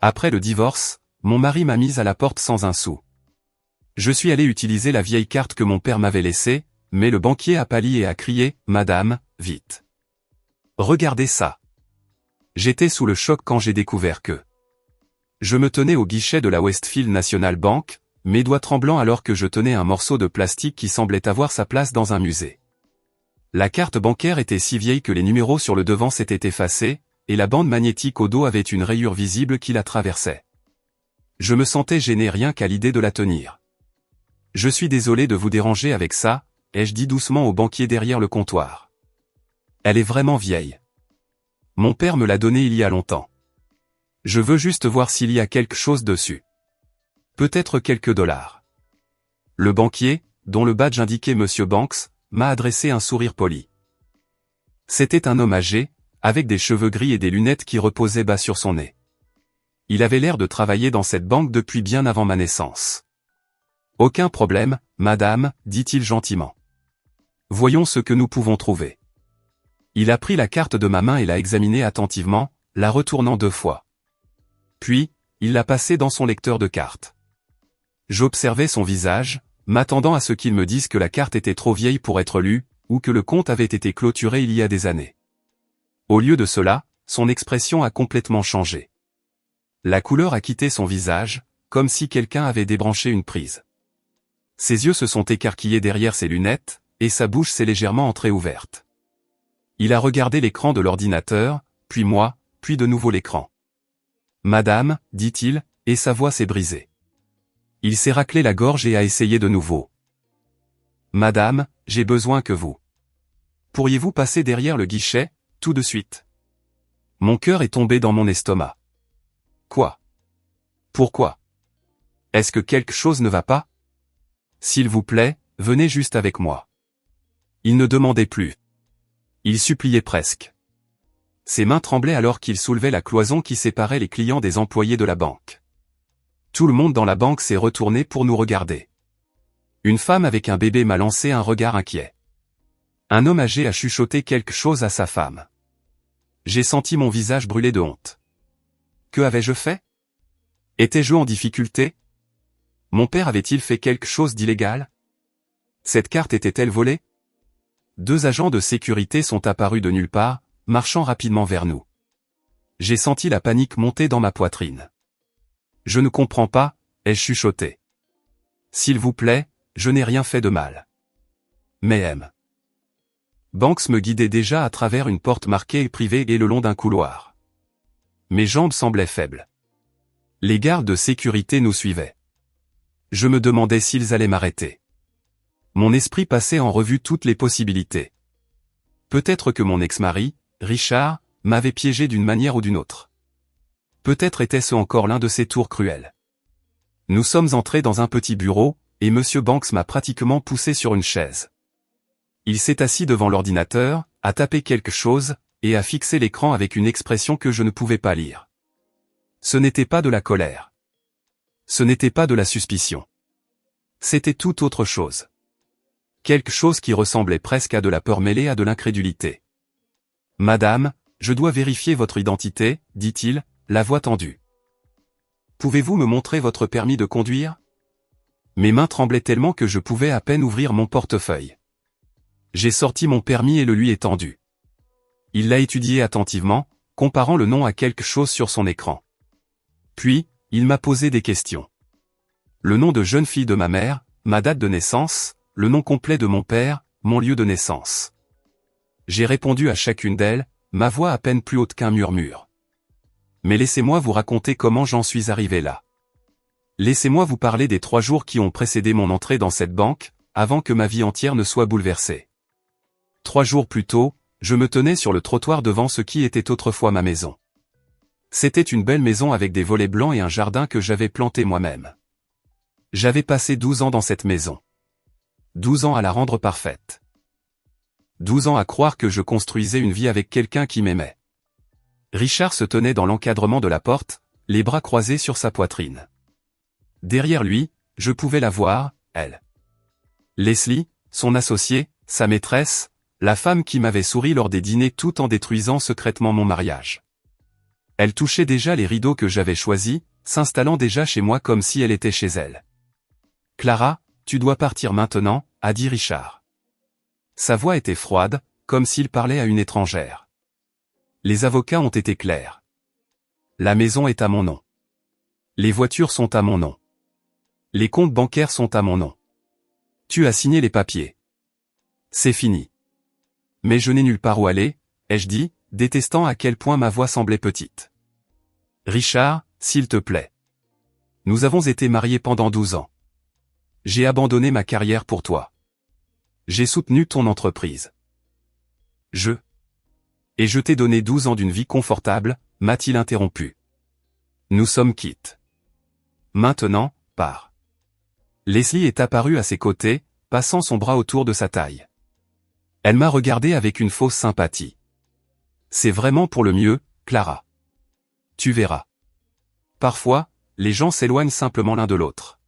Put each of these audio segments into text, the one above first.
Après le divorce, mon mari m'a mise à la porte sans un sou. Je suis allé utiliser la vieille carte que mon père m'avait laissée, mais le banquier a pâli et a crié « Madame, vite ! Regardez ça !» J'étais sous le choc quand j'ai découvert que je me tenais au guichet de la Westfield National Bank, mes doigts tremblants alors que je tenais un morceau de plastique qui semblait avoir sa place dans un musée. La carte bancaire était si vieille que les numéros sur le devant s'étaient effacés, et la bande magnétique au dos avait une rayure visible qui la traversait. Je me sentais gêné rien qu'à l'idée de la tenir. « Je suis désolé de vous déranger avec ça », ai-je dit doucement au banquier derrière le comptoir. « Elle est vraiment vieille. Mon père me l'a donnée il y a longtemps. Je veux juste voir s'il y a quelque chose dessus. Peut-être quelques dollars. » Le banquier, dont le badge indiquait Monsieur Banks, m'a adressé un sourire poli. C'était un homme âgé, avec des cheveux gris et des lunettes qui reposaient bas sur son nez. Il avait l'air de travailler dans cette banque depuis bien avant ma naissance. « Aucun problème, madame, dit-il gentiment. Voyons ce que nous pouvons trouver. » Il a pris la carte de ma main et l'a examinée attentivement, la retournant 2 fois. Puis, il l'a passée dans son lecteur de cartes. J'observais son visage, m'attendant à ce qu'il me dise que la carte était trop vieille pour être lue, ou que le compte avait été clôturé il y a des années. Au lieu de cela, son expression a complètement changé. La couleur a quitté son visage, comme si quelqu'un avait débranché une prise. Ses yeux se sont écarquillés derrière ses lunettes, et sa bouche s'est légèrement entr'ouverte. Il a regardé l'écran de l'ordinateur, puis moi, puis de nouveau l'écran. « Madame, dit-il, et sa voix s'est brisée. Il s'est raclé la gorge et a essayé de nouveau. « Madame, j'ai besoin que vous. Pourriez-vous passer derrière le guichet, tout de suite ?» Mon cœur est tombé dans mon estomac. Quoi? Pourquoi? Est-ce que quelque chose ne va pas? S'il vous plaît, venez juste avec moi. Il ne demandait plus. Il suppliait presque. Ses mains tremblaient alors qu'il soulevait la cloison qui séparait les clients des employés de la banque. Tout le monde dans la banque s'est retourné pour nous regarder. Une femme avec un bébé m'a lancé un regard inquiet. Un homme âgé a chuchoté quelque chose à sa femme. J'ai senti mon visage brûler de honte. Que avais-je fait? Étais-je en difficulté? Mon père avait-il fait quelque chose d'illégal? Cette carte était-elle volée? 2 agents de sécurité sont apparus de nulle part, marchant rapidement vers nous. J'ai senti la panique monter dans ma poitrine. Je ne comprends pas, ai-je chuchoté. S'il vous plaît, je n'ai rien fait de mal. Mais M. Banks me guidait déjà à travers une porte marquée privée et le long d'un couloir. Mes jambes semblaient faibles. Les gardes de sécurité nous suivaient. Je me demandais s'ils allaient m'arrêter. Mon esprit passait en revue toutes les possibilités. Peut-être que mon ex-mari, Richard, m'avait piégé d'une manière ou d'une autre. Peut-être était-ce encore l'un de ces tours cruels. Nous sommes entrés dans un petit bureau, et M. Banks m'a pratiquement poussé sur une chaise. Il s'est assis devant l'ordinateur, a tapé quelque chose, et a fixé l'écran avec une expression que je ne pouvais pas lire. Ce n'était pas de la colère. Ce n'était pas de la suspicion. C'était tout autre chose. Quelque chose qui ressemblait presque à de la peur mêlée à de l'incrédulité. « Madame, je dois vérifier votre identité, dit-il, la voix tendue. Pouvez-vous me montrer votre permis de conduire? » Mes mains tremblaient tellement que je pouvais à peine ouvrir mon portefeuille. J'ai sorti mon permis et le lui ai tendu. Il l'a étudié attentivement, comparant le nom à quelque chose sur son écran. Puis, il m'a posé des questions. Le nom de jeune fille de ma mère, ma date de naissance, le nom complet de mon père, mon lieu de naissance. J'ai répondu à chacune d'elles, ma voix à peine plus haute qu'un murmure. Mais laissez-moi vous raconter comment j'en suis arrivé là. Laissez-moi vous parler des 3 jours qui ont précédé mon entrée dans cette banque, avant que ma vie entière ne soit bouleversée. 3 jours plus tôt, je me tenais sur le trottoir devant ce qui était autrefois ma maison. C'était une belle maison avec des volets blancs et un jardin que j'avais planté moi-même. J'avais passé 12 ans dans cette maison. 12 ans à la rendre parfaite. 12 ans à croire que je construisais une vie avec quelqu'un qui m'aimait. Richard se tenait dans l'encadrement de la porte, les bras croisés sur sa poitrine. Derrière lui, je pouvais la voir, elle. Leslie, son associée, sa maîtresse, la femme qui m'avait souri lors des dîners tout en détruisant secrètement mon mariage. Elle touchait déjà les rideaux que j'avais choisis, s'installant déjà chez moi comme si elle était chez elle. « Clara, tu dois partir maintenant, » a dit Richard. Sa voix était froide, comme s'il parlait à une étrangère. Les avocats ont été clairs. La maison est à mon nom. Les voitures sont à mon nom. Les comptes bancaires sont à mon nom. Tu as signé les papiers. C'est fini. Mais je n'ai nulle part où aller, ai-je dit, détestant à quel point ma voix semblait petite. Richard, s'il te plaît. Nous avons été mariés pendant 12 ans. J'ai abandonné ma carrière pour toi. J'ai soutenu ton entreprise. Et je t'ai donné 12 ans d'une vie confortable, m'a-t-il interrompu. Nous sommes quittes. Maintenant, pars. Leslie est apparue à ses côtés, passant son bras autour de sa taille. Elle m'a regardé avec une fausse sympathie. C'est vraiment pour le mieux, Clara. Tu verras. Parfois, les gens s'éloignent simplement l'un de l'autre.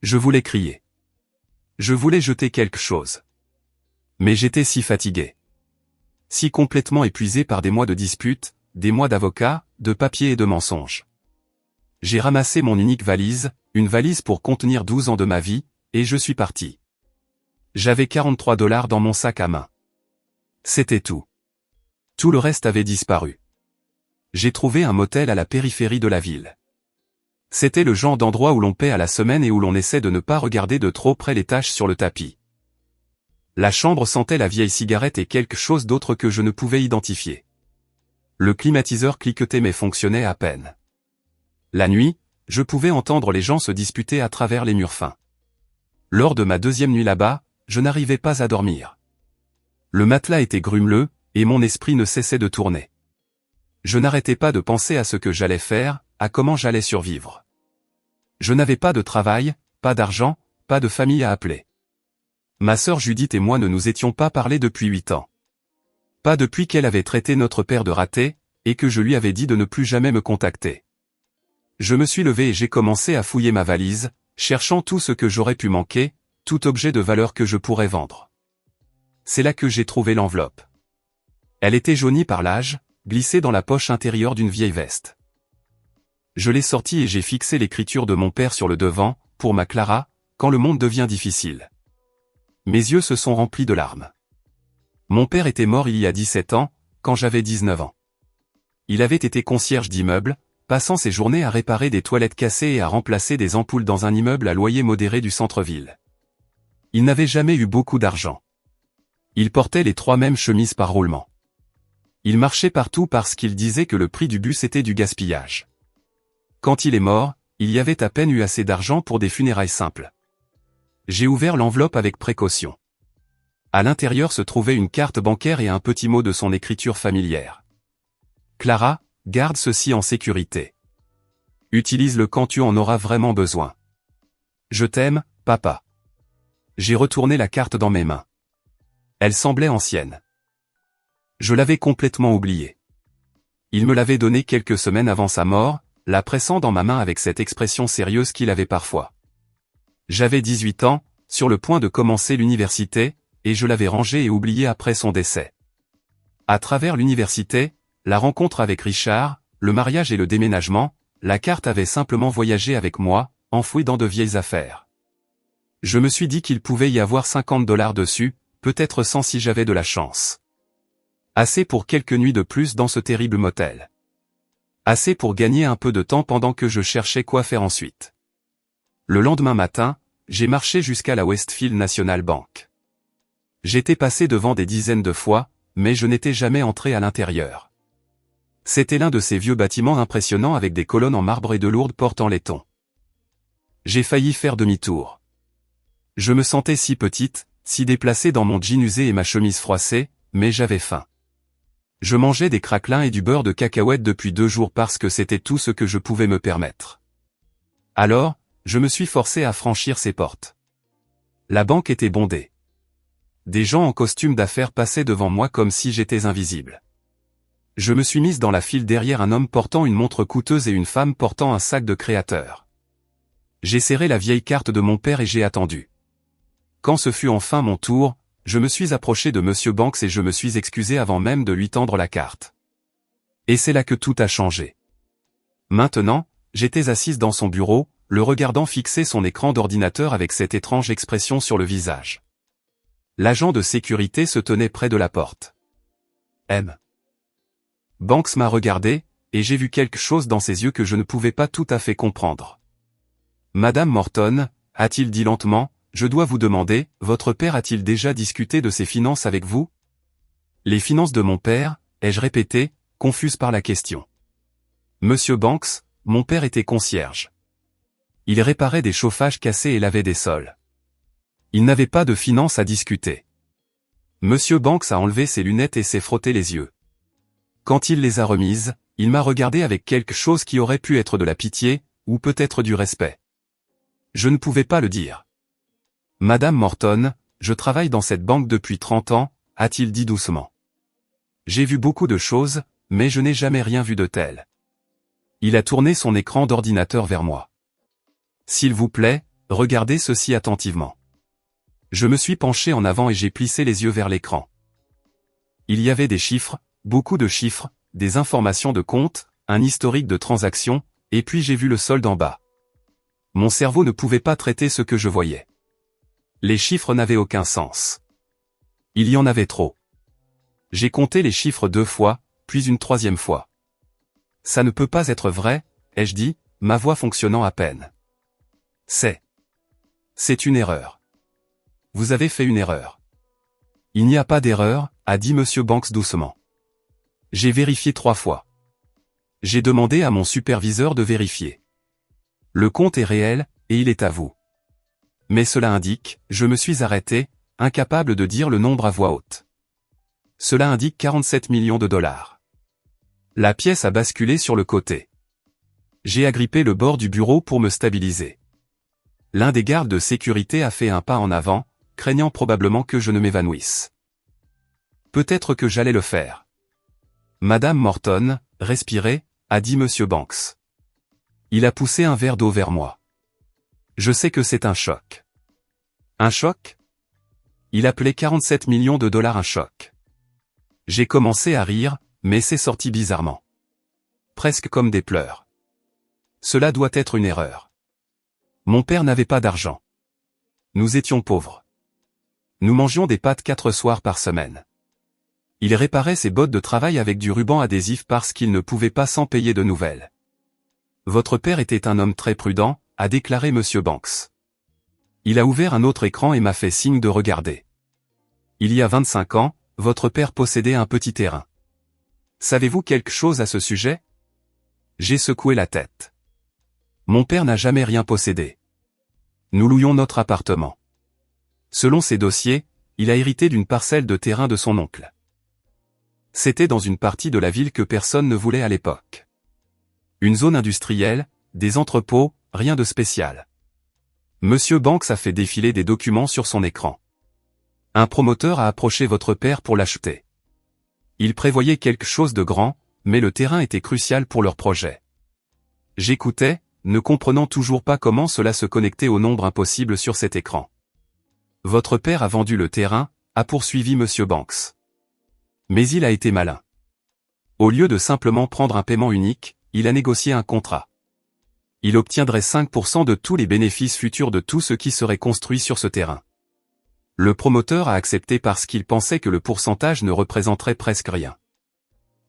Je voulais crier. Je voulais jeter quelque chose. Mais j'étais si fatigué. Si complètement épuisé par des mois de disputes, des mois d'avocats, de papiers et de mensonges. J'ai ramassé mon unique valise, une valise pour contenir 12 ans de ma vie, et je suis parti. J'avais $43 dans mon sac à main. C'était tout. Tout le reste avait disparu. J'ai trouvé un motel à la périphérie de la ville. C'était le genre d'endroit où l'on paie à la semaine et où l'on essaie de ne pas regarder de trop près les taches sur le tapis. La chambre sentait la vieille cigarette et quelque chose d'autre que je ne pouvais identifier. Le climatiseur cliquetait mais fonctionnait à peine. La nuit, je pouvais entendre les gens se disputer à travers les murs fins. Lors de ma deuxième nuit là-bas, je n'arrivais pas à dormir. Le matelas était grumeleux, et mon esprit ne cessait de tourner. Je n'arrêtais pas de penser à ce que j'allais faire, à comment j'allais survivre. Je n'avais pas de travail, pas d'argent, pas de famille à appeler. Ma sœur Judith et moi ne nous étions pas parlé depuis 8 ans. Pas depuis qu'elle avait traité notre père de raté, et que je lui avais dit de ne plus jamais me contacter. Je me suis levé et j'ai commencé à fouiller ma valise, cherchant tout ce que j'aurais pu manquer, tout objet de valeur que je pourrais vendre. C'est là que j'ai trouvé l'enveloppe. Elle était jaunie par l'âge, glissée dans la poche intérieure d'une vieille veste. Je l'ai sortie et j'ai fixé l'écriture de mon père sur le devant, pour ma Clara, quand le monde devient difficile. Mes yeux se sont remplis de larmes. Mon père était mort il y a 17 ans, quand j'avais 19 ans. Il avait été concierge d'immeuble, passant ses journées à réparer des toilettes cassées et à remplacer des ampoules dans un immeuble à loyer modéré du centre-ville. Il n'avait jamais eu beaucoup d'argent. Il portait les 3 mêmes chemises par roulement. Il marchait partout parce qu'il disait que le prix du bus était du gaspillage. Quand il est mort, il y avait à peine eu assez d'argent pour des funérailles simples. J'ai ouvert l'enveloppe avec précaution. À l'intérieur se trouvait une carte bancaire et un petit mot de son écriture familière. Clara, garde ceci en sécurité. Utilise-le quand tu en auras vraiment besoin. Je t'aime, papa. J'ai retourné la carte dans mes mains. Elle semblait ancienne. Je l'avais complètement oubliée. Il me l'avait donnée quelques semaines avant sa mort, la pressant dans ma main avec cette expression sérieuse qu'il avait parfois. J'avais 18 ans, sur le point de commencer l'université, et je l'avais rangée et oubliée après son décès. À travers l'université, la rencontre avec Richard, le mariage et le déménagement, la carte avait simplement voyagé avec moi, enfouie dans de vieilles affaires. Je me suis dit qu'il pouvait y avoir $50 dessus, peut-être 100 si j'avais de la chance. Assez pour quelques nuits de plus dans ce terrible motel. Assez pour gagner un peu de temps pendant que je cherchais quoi faire ensuite. Le lendemain matin, j'ai marché jusqu'à la Westfield National Bank. J'étais passé devant des dizaines de fois, mais je n'étais jamais entré à l'intérieur. C'était l'un de ces vieux bâtiments impressionnants avec des colonnes en marbre et de lourdes portes en laiton. J'ai failli faire demi-tour. Je me sentais si petite, si déplacée dans mon jean usé et ma chemise froissée, mais j'avais faim. Je mangeais des craquelins et du beurre de cacahuète depuis 2 jours parce que c'était tout ce que je pouvais me permettre. Alors, je me suis forcé à franchir ces portes. La banque était bondée. Des gens en costume d'affaires passaient devant moi comme si j'étais invisible. Je me suis mise dans la file derrière un homme portant une montre coûteuse et une femme portant un sac de créateur. J'ai serré la vieille carte de mon père et j'ai attendu. Quand ce fut enfin mon tour, je me suis approché de Monsieur Banks et je me suis excusé avant même de lui tendre la carte. Et c'est là que tout a changé. Maintenant, j'étais assise dans son bureau, le regardant fixer son écran d'ordinateur avec cette étrange expression sur le visage. L'agent de sécurité se tenait près de la porte. M. Banks m'a regardé, et j'ai vu quelque chose dans ses yeux que je ne pouvais pas tout à fait comprendre. Madame Morton, a-t-il dit lentement, je dois vous demander, votre père a-t-il déjà discuté de ses finances avec vous? Les finances de mon père, ai-je répété, confuse par la question. Monsieur Banks, mon père était concierge. Il réparait des chauffages cassés et lavait des sols. Il n'avait pas de finances à discuter. Monsieur Banks a enlevé ses lunettes et s'est frotté les yeux. Quand il les a remises, il m'a regardé avec quelque chose qui aurait pu être de la pitié, ou peut-être du respect. Je ne pouvais pas le dire. Madame Morton, je travaille dans cette banque depuis 30 ans, a-t-il dit doucement. J'ai vu beaucoup de choses, mais je n'ai jamais rien vu de tel. Il a tourné son écran d'ordinateur vers moi. S'il vous plaît, regardez ceci attentivement. Je me suis penché en avant et j'ai plissé les yeux vers l'écran. Il y avait des chiffres, beaucoup de chiffres, des informations de compte, un historique de transactions, et puis j'ai vu le solde en bas. Mon cerveau ne pouvait pas traiter ce que je voyais. Les chiffres n'avaient aucun sens. Il y en avait trop. J'ai compté les chiffres 2 fois, puis une 3e fois. Ça ne peut pas être vrai, ai-je dit, ma voix fonctionnant à peine. C'est une erreur. Vous avez fait une erreur. Il n'y a pas d'erreur, a dit Monsieur Banks doucement. J'ai vérifié 3 fois. J'ai demandé à mon superviseur de vérifier. Le compte est réel, et il est à vous. Mais cela indique, je me suis arrêté, incapable de dire le nombre à voix haute. Cela indique 47 millions de dollars. La pièce a basculé sur le côté. J'ai agrippé le bord du bureau pour me stabiliser. L'un des gardes de sécurité a fait un pas en avant, craignant probablement que je ne m'évanouisse. Peut-être que j'allais le faire. Madame Morton, respirez, a dit Monsieur Banks. Il a poussé un verre d'eau vers moi. Je sais que c'est un choc. Un choc? Il appelait 47 millions de dollars un choc. J'ai commencé à rire, mais c'est sorti bizarrement. Presque comme des pleurs. Cela doit être une erreur. Mon père n'avait pas d'argent. Nous étions pauvres. Nous mangions des pâtes 4 soirs par semaine. Il réparait ses bottes de travail avec du ruban adhésif parce qu'il ne pouvait pas s'en payer de nouvelles. Votre père était un homme très prudent, a déclaré Monsieur Banks. Il a ouvert un autre écran et m'a fait signe de regarder. Il y a 25 ans, votre père possédait un petit terrain. Savez-vous quelque chose à ce sujet? J'ai secoué la tête. Mon père n'a jamais rien possédé. Nous louions notre appartement. Selon ses dossiers, il a hérité d'une parcelle de terrain de son oncle. C'était dans une partie de la ville que personne ne voulait à l'époque. Une zone industrielle, des entrepôts, rien de spécial. Monsieur Banks a fait défiler des documents sur son écran. Un promoteur a approché votre père pour l'acheter. Il prévoyait quelque chose de grand, mais le terrain était crucial pour leur projet. J'écoutais, ne comprenant toujours pas comment cela se connectait au nombre impossible sur cet écran. Votre père a vendu le terrain, a poursuivi Monsieur Banks. Mais il a été malin. Au lieu de simplement prendre un paiement unique, il a négocié un contrat. Il obtiendrait 5% de tous les bénéfices futurs de tout ce qui serait construit sur ce terrain. Le promoteur a accepté parce qu'il pensait que le pourcentage ne représenterait presque rien.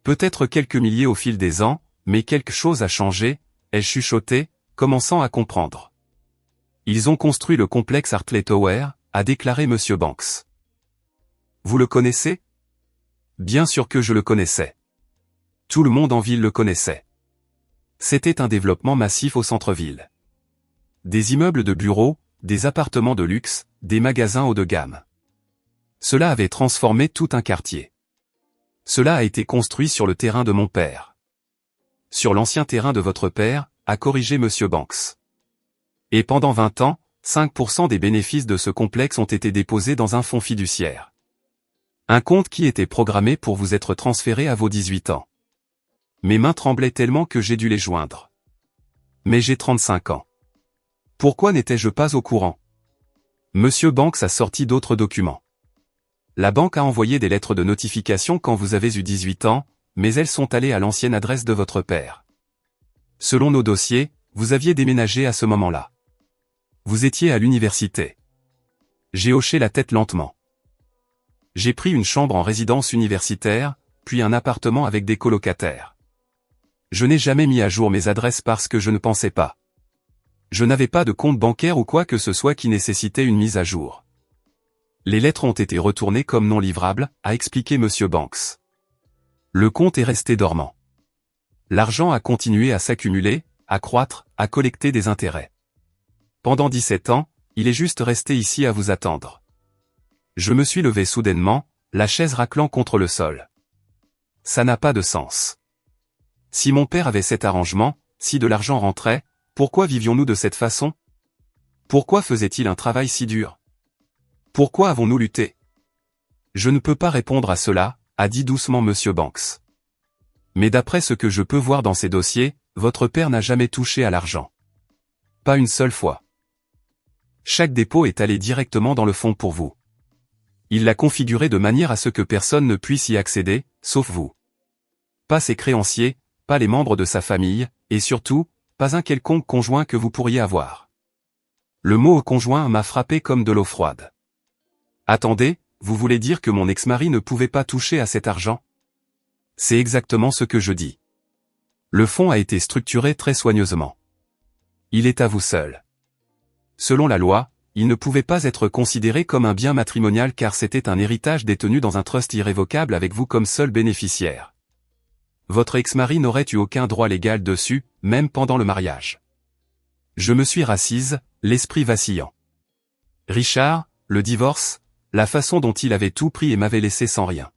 Peut-être quelques milliers au fil des ans, mais quelque chose a changé, ai-je chuchoté, commençant à comprendre. Ils ont construit le complexe Hartley Tower, a déclaré Monsieur Banks. Vous le connaissez? Bien sûr que je le connaissais. Tout le monde en ville le connaissait. C'était un développement massif au centre-ville. Des immeubles de bureaux, des appartements de luxe, des magasins haut de gamme. Cela avait transformé tout un quartier. Cela a été construit sur le terrain de mon père. Sur l'ancien terrain de votre père, a corrigé Monsieur Banks. Et pendant 20 ans, 5% des bénéfices de ce complexe ont été déposés dans un fonds fiduciaire. Un compte qui était programmé pour vous être transféré à vos 18 ans. Mes mains tremblaient tellement que j'ai dû les joindre. Mais j'ai 35 ans. Pourquoi n'étais-je pas au courant? Monsieur Banks a sorti d'autres documents. La banque a envoyé des lettres de notification quand vous avez eu 18 ans, mais elles sont allées à l'ancienne adresse de votre père. Selon nos dossiers, vous aviez déménagé à ce moment-là. Vous étiez à l'université. J'ai hoché la tête lentement. J'ai pris une chambre en résidence universitaire, puis un appartement avec des colocataires. Je n'ai jamais mis à jour mes adresses parce que je ne pensais pas. Je n'avais pas de compte bancaire ou quoi que ce soit qui nécessitait une mise à jour. Les lettres ont été retournées comme non livrables, a expliqué M. Banks. Le compte est resté dormant. L'argent a continué à s'accumuler, à croître, à collecter des intérêts. Pendant 17 ans, il est juste resté ici à vous attendre. Je me suis levé soudainement, la chaise raclant contre le sol. Ça n'a pas de sens. Si mon père avait cet arrangement, si de l'argent rentrait, pourquoi vivions-nous de cette façon? Pourquoi faisait-il un travail si dur? Pourquoi avons-nous lutté? Je ne peux pas répondre à cela, a dit doucement M. Banks. Mais d'après ce que je peux voir dans ces dossiers, votre père n'a jamais touché à l'argent. Pas une seule fois. Chaque dépôt est allé directement dans le fonds pour vous. Il l'a configuré de manière à ce que personne ne puisse y accéder, sauf vous. Pas ses créanciers, pas les membres de sa famille, et surtout, pas un quelconque conjoint que vous pourriez avoir. Le mot conjoint m'a frappé comme de l'eau froide. Attendez, vous voulez dire que mon ex-mari ne pouvait pas toucher à cet argent? C'est exactement ce que je dis. Le fonds a été structuré très soigneusement. Il est à vous seul. Selon la loi, il ne pouvait pas être considéré comme un bien matrimonial car c'était un héritage détenu dans un trust irrévocable avec vous comme seul bénéficiaire. Votre ex-mari n'aurait eu aucun droit légal dessus, même pendant le mariage. Je me suis rassise, l'esprit vacillant. Richard, le divorce, la façon dont il avait tout pris et m'avait laissé sans rien.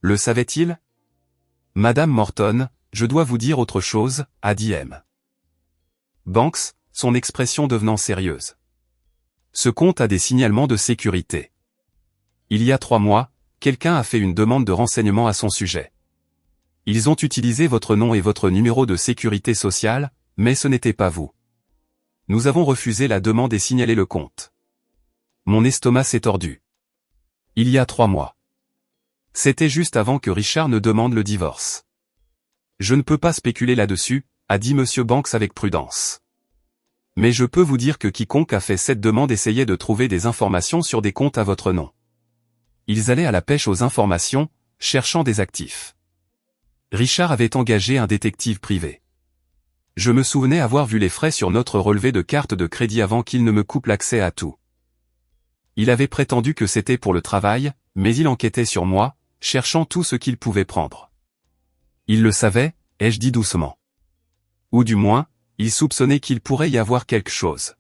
Le savait-il? Madame Morton, je dois vous dire autre chose, a dit M. Banks, son expression devenant sérieuse. Ce compte a des signalements de sécurité. Il y a 3 mois, quelqu'un a fait une demande de renseignement à son sujet. Ils ont utilisé votre nom et votre numéro de sécurité sociale, mais ce n'était pas vous. Nous avons refusé la demande et signalé le compte. Mon estomac s'est tordu. Il y a 3 mois. C'était juste avant que Richard ne demande le divorce. Je ne peux pas spéculer là-dessus, a dit M. Banks avec prudence. Mais je peux vous dire que quiconque a fait cette demande essayait de trouver des informations sur des comptes à votre nom. Ils allaient à la pêche aux informations, cherchant des actifs. Richard avait engagé un détective privé. Je me souvenais avoir vu les frais sur notre relevé de carte de crédit avant qu'il ne me coupe l'accès à tout. Il avait prétendu que c'était pour le travail, mais il enquêtait sur moi, cherchant tout ce qu'il pouvait prendre. Il le savait, ai-je dit doucement. Ou du moins, il soupçonnait qu'il pourrait y avoir quelque chose.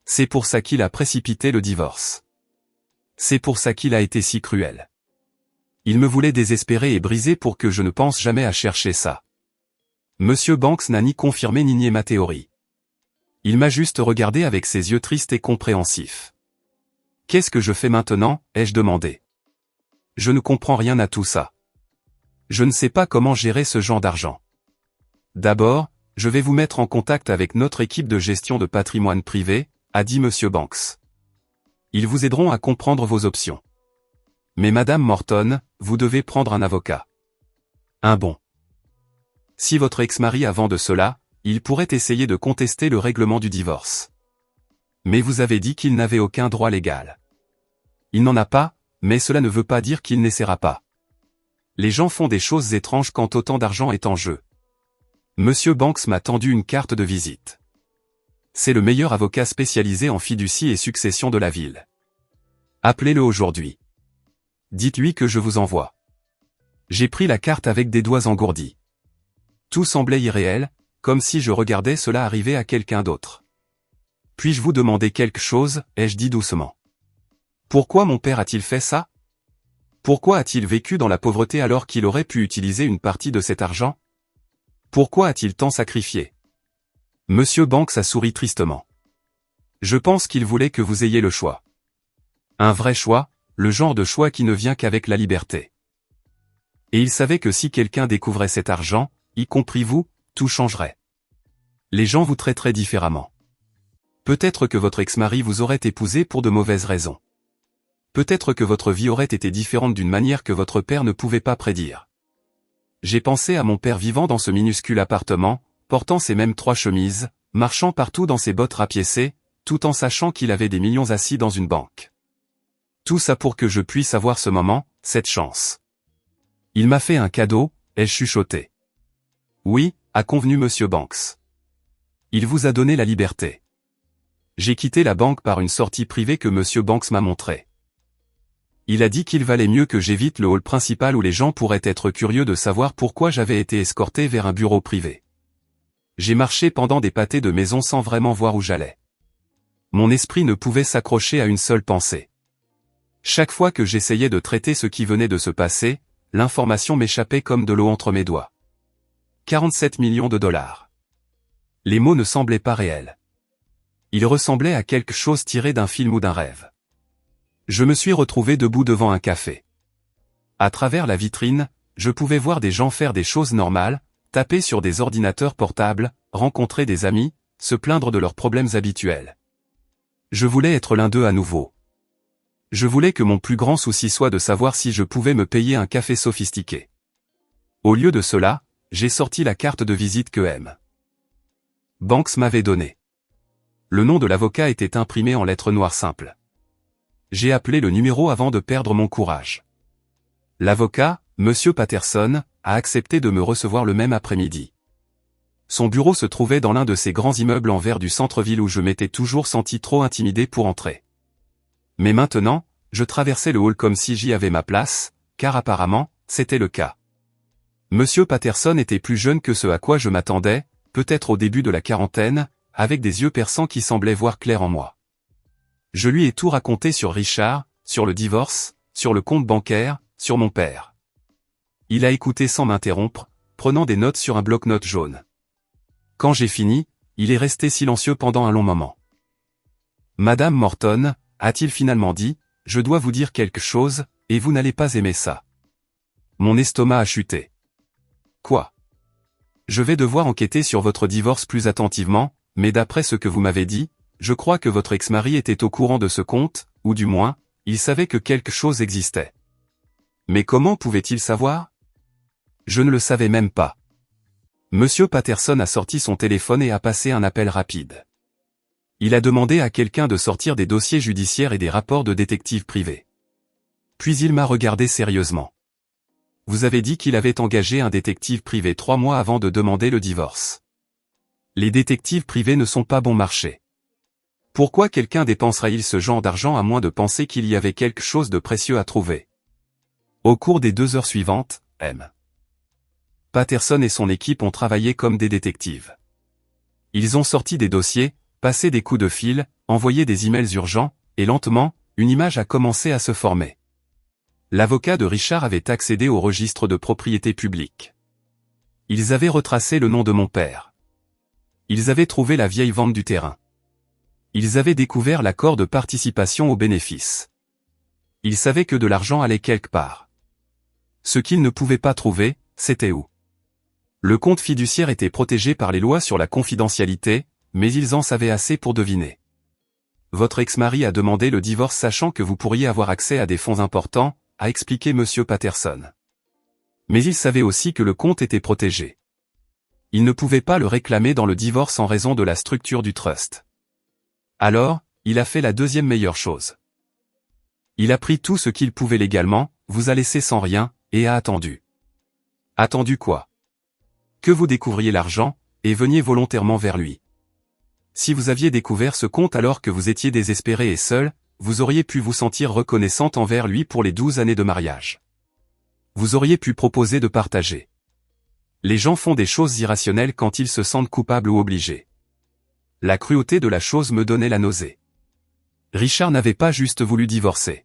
C'est pour ça qu'il a précipité le divorce. C'est pour ça qu'il a été si cruel. Il me voulait désespéré et brisé pour que je ne pense jamais à chercher ça. Monsieur Banks n'a ni confirmé ni nié ma théorie. Il m'a juste regardé avec ses yeux tristes et compréhensifs. Qu'est-ce que je fais maintenant, ai-je demandé. Je ne comprends rien à tout ça. Je ne sais pas comment gérer ce genre d'argent. D'abord, je vais vous mettre en contact avec notre équipe de gestion de patrimoine privé, a dit M. Banks. Ils vous aideront à comprendre vos options. Mais Madame Morton, vous devez prendre un avocat. Un bon. Si votre ex-mari avant de cela, il pourrait essayer de contester le règlement du divorce. Mais vous avez dit qu'il n'avait aucun droit légal. Il n'en a pas, mais cela ne veut pas dire qu'il n'essaiera pas. Les gens font des choses étranges quand autant d'argent est en jeu. Monsieur Banks m'a tendu une carte de visite. C'est le meilleur avocat spécialisé en fiducie et succession de la ville. Appelez-le aujourd'hui. Dites-lui que je vous envoie. J'ai pris la carte avec des doigts engourdis. Tout semblait irréel, comme si je regardais cela arriver à quelqu'un d'autre. Puis-je vous demander quelque chose, ai-je dit doucement. Pourquoi mon père a-t-il fait ça? Pourquoi a-t-il vécu dans la pauvreté alors qu'il aurait pu utiliser une partie de cet argent? Pourquoi a-t-il tant sacrifié? Monsieur Banks a souri tristement. Je pense qu'il voulait que vous ayez le choix. Un vrai choix, le genre de choix qui ne vient qu'avec la liberté. Et il savait que si quelqu'un découvrait cet argent, y compris vous, tout changerait. Les gens vous traiteraient différemment. Peut-être que votre ex-mari vous aurait épousé pour de mauvaises raisons. Peut-être que votre vie aurait été différente d'une manière que votre père ne pouvait pas prédire. j'ai pensé à mon père vivant dans ce minuscule appartement, portant ces mêmes 3 chemises, marchant partout dans ses bottes rapiécées, tout en sachant qu'il avait des millions assis dans une banque. Tout ça pour que je puisse avoir ce moment, cette chance. Il m'a fait un cadeau, ai-je chuchoté. Oui, a convenu Monsieur Banks. Il vous a donné la liberté. J'ai quitté la banque par une sortie privée que Monsieur Banks m'a montrée. Il a dit qu'il valait mieux que j'évite le hall principal où les gens pourraient être curieux de savoir pourquoi j'avais été escorté vers un bureau privé. J'ai marché pendant des pâtés de maison sans vraiment voir où j'allais. Mon esprit ne pouvait s'accrocher à une seule pensée. Chaque fois que j'essayais de traiter ce qui venait de se passer, l'information m'échappait comme de l'eau entre mes doigts. 47 millions de dollars. Les mots ne semblaient pas réels. Ils ressemblaient à quelque chose tiré d'un film ou d'un rêve. Je me suis retrouvé debout devant un café. À travers la vitrine, je pouvais voir des gens faire des choses normales, taper sur des ordinateurs portables, rencontrer des amis, se plaindre de leurs problèmes habituels. Je voulais être l'un d'eux à nouveau. Je voulais que mon plus grand souci soit de savoir si je pouvais me payer un café sophistiqué. Au lieu de cela, j'ai sorti la carte de visite que M. Banks m'avait donnée. Le nom de l'avocat était imprimé en lettres noires simples. J'ai appelé le numéro avant de perdre mon courage. L'avocat, Monsieur Patterson, a accepté de me recevoir le même après-midi. Son bureau se trouvait dans l'un de ces grands immeubles en verre du centre-ville où je m'étais toujours senti trop intimidé pour entrer. Mais maintenant, je traversais le hall comme si j'y avais ma place, car apparemment, c'était le cas. Monsieur Patterson était plus jeune que ce à quoi je m'attendais, peut-être au début de la quarantaine, avec des yeux perçants qui semblaient voir clair en moi. Je lui ai tout raconté sur Richard, sur le divorce, sur le compte bancaire, sur mon père. Il a écouté sans m'interrompre, prenant des notes sur un bloc-notes jaune. Quand j'ai fini, il est resté silencieux pendant un long moment. Madame Morton, a-t-il finalement dit, je dois vous dire quelque chose, et vous n'allez pas aimer ça. Mon estomac a chuté. Quoi? Je vais devoir enquêter sur votre divorce plus attentivement, mais d'après ce que vous m'avez dit, je crois que votre ex-mari était au courant de ce compte, ou du moins, il savait que quelque chose existait. Mais comment pouvait-il savoir? Je ne le savais même pas. Monsieur Patterson a sorti son téléphone et a passé un appel rapide. Il a demandé à quelqu'un de sortir des dossiers judiciaires et des rapports de détectives privés. Puis il m'a regardé sérieusement. Vous avez dit qu'il avait engagé un détective privé 3 mois avant de demander le divorce. Les détectives privés ne sont pas bon marché. Pourquoi quelqu'un dépenserait-il ce genre d'argent à moins de penser qu'il y avait quelque chose de précieux à trouver? Au cours des 2 heures suivantes, M. Patterson et son équipe ont travaillé comme des détectives. Ils ont sorti des dossiers, passé des coups de fil, envoyé des emails urgents, et lentement, une image a commencé à se former. L'avocat de Richard avait accédé au registre de propriété publique. Ils avaient retracé le nom de mon père. Ils avaient trouvé la vieille vente du terrain. Ils avaient découvert l'accord de participation aux bénéfices. Ils savaient que de l'argent allait quelque part. Ce qu'ils ne pouvaient pas trouver, c'était où. Le compte fiduciaire était protégé par les lois sur la confidentialité, mais ils en savaient assez pour deviner. Votre ex-mari a demandé le divorce sachant que vous pourriez avoir accès à des fonds importants, a expliqué Monsieur Patterson. Mais il savait aussi que le compte était protégé. Il ne pouvait pas le réclamer dans le divorce en raison de la structure du trust. Alors, il a fait la deuxième meilleure chose. Il a pris tout ce qu'il pouvait légalement, vous a laissé sans rien, et a attendu. Attendu quoi? Que vous découvriez l'argent, et veniez volontairement vers lui. Si vous aviez découvert ce compte alors que vous étiez désespéré et seul, vous auriez pu vous sentir reconnaissante envers lui pour les 12 années de mariage. Vous auriez pu proposer de partager. Les gens font des choses irrationnelles quand ils se sentent coupables ou obligés. La cruauté de la chose me donnait la nausée. Richard n'avait pas juste voulu divorcer.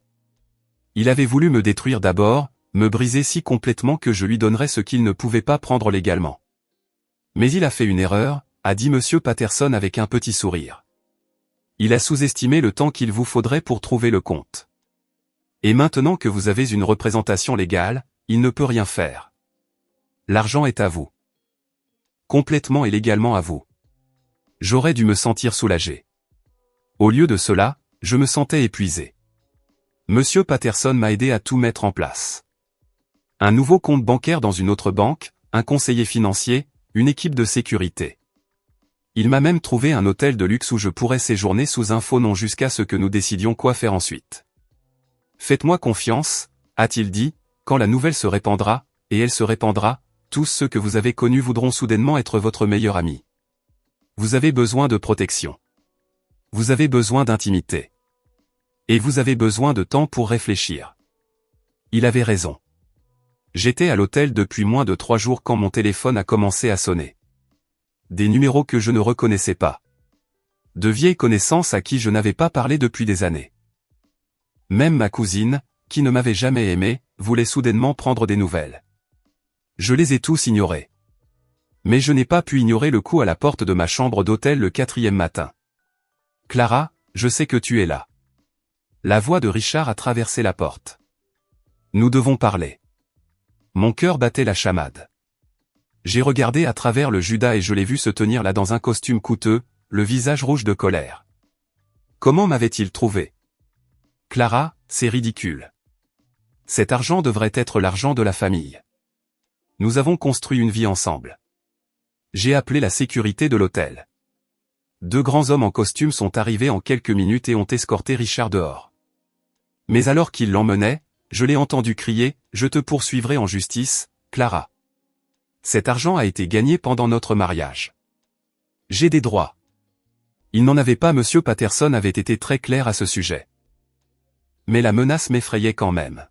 Il avait voulu me détruire d'abord, me briser si complètement que je lui donnerais ce qu'il ne pouvait pas prendre légalement. Mais il a fait une erreur, a dit Monsieur Patterson avec un petit sourire. Il a sous-estimé le temps qu'il vous faudrait pour trouver le compte. Et maintenant que vous avez une représentation légale, il ne peut rien faire. L'argent est à vous. Complètement et légalement à vous. J'aurais dû me sentir soulagé. Au lieu de cela, je me sentais épuisé. Monsieur Patterson m'a aidé à tout mettre en place. Un nouveau compte bancaire dans une autre banque, un conseiller financier, une équipe de sécurité. Il m'a même trouvé un hôtel de luxe où je pourrais séjourner sous un faux nom jusqu'à ce que nous décidions quoi faire ensuite. Faites-moi confiance, a-t-il dit, quand la nouvelle se répandra, et elle se répandra, tous ceux que vous avez connus voudront soudainement être votre meilleur ami. Vous avez besoin de protection. Vous avez besoin d'intimité. Et vous avez besoin de temps pour réfléchir. Il avait raison. J'étais à l'hôtel depuis moins de 3 jours quand mon téléphone a commencé à sonner. Des numéros que je ne reconnaissais pas. De vieilles connaissances à qui je n'avais pas parlé depuis des années. Même ma cousine, qui ne m'avait jamais aimé, voulait soudainement prendre des nouvelles. Je les ai tous ignorés. Mais je n'ai pas pu ignorer le coup à la porte de ma chambre d'hôtel le 4e matin. « Clara, je sais que tu es là. » La voix de Richard a traversé la porte. « Nous devons parler. » Mon cœur battait la chamade. J'ai regardé à travers le Judas et je l'ai vu se tenir là dans un costume coûteux, le visage rouge de colère. Comment m'avait-il trouvé? Clara, c'est ridicule. Cet argent devrait être l'argent de la famille. Nous avons construit une vie ensemble. J'ai appelé la sécurité de l'hôtel. 2 grands hommes en costume sont arrivés en quelques minutes et ont escorté Richard dehors. Mais alors qu'ils l'emmenaient, je l'ai entendu crier « Je te poursuivrai en justice, Clara. » Cet argent a été gagné pendant notre mariage. J'ai des droits. Il n'en avait pas. Monsieur Patterson avait été très clair à ce sujet. Mais la menace m'effrayait quand même.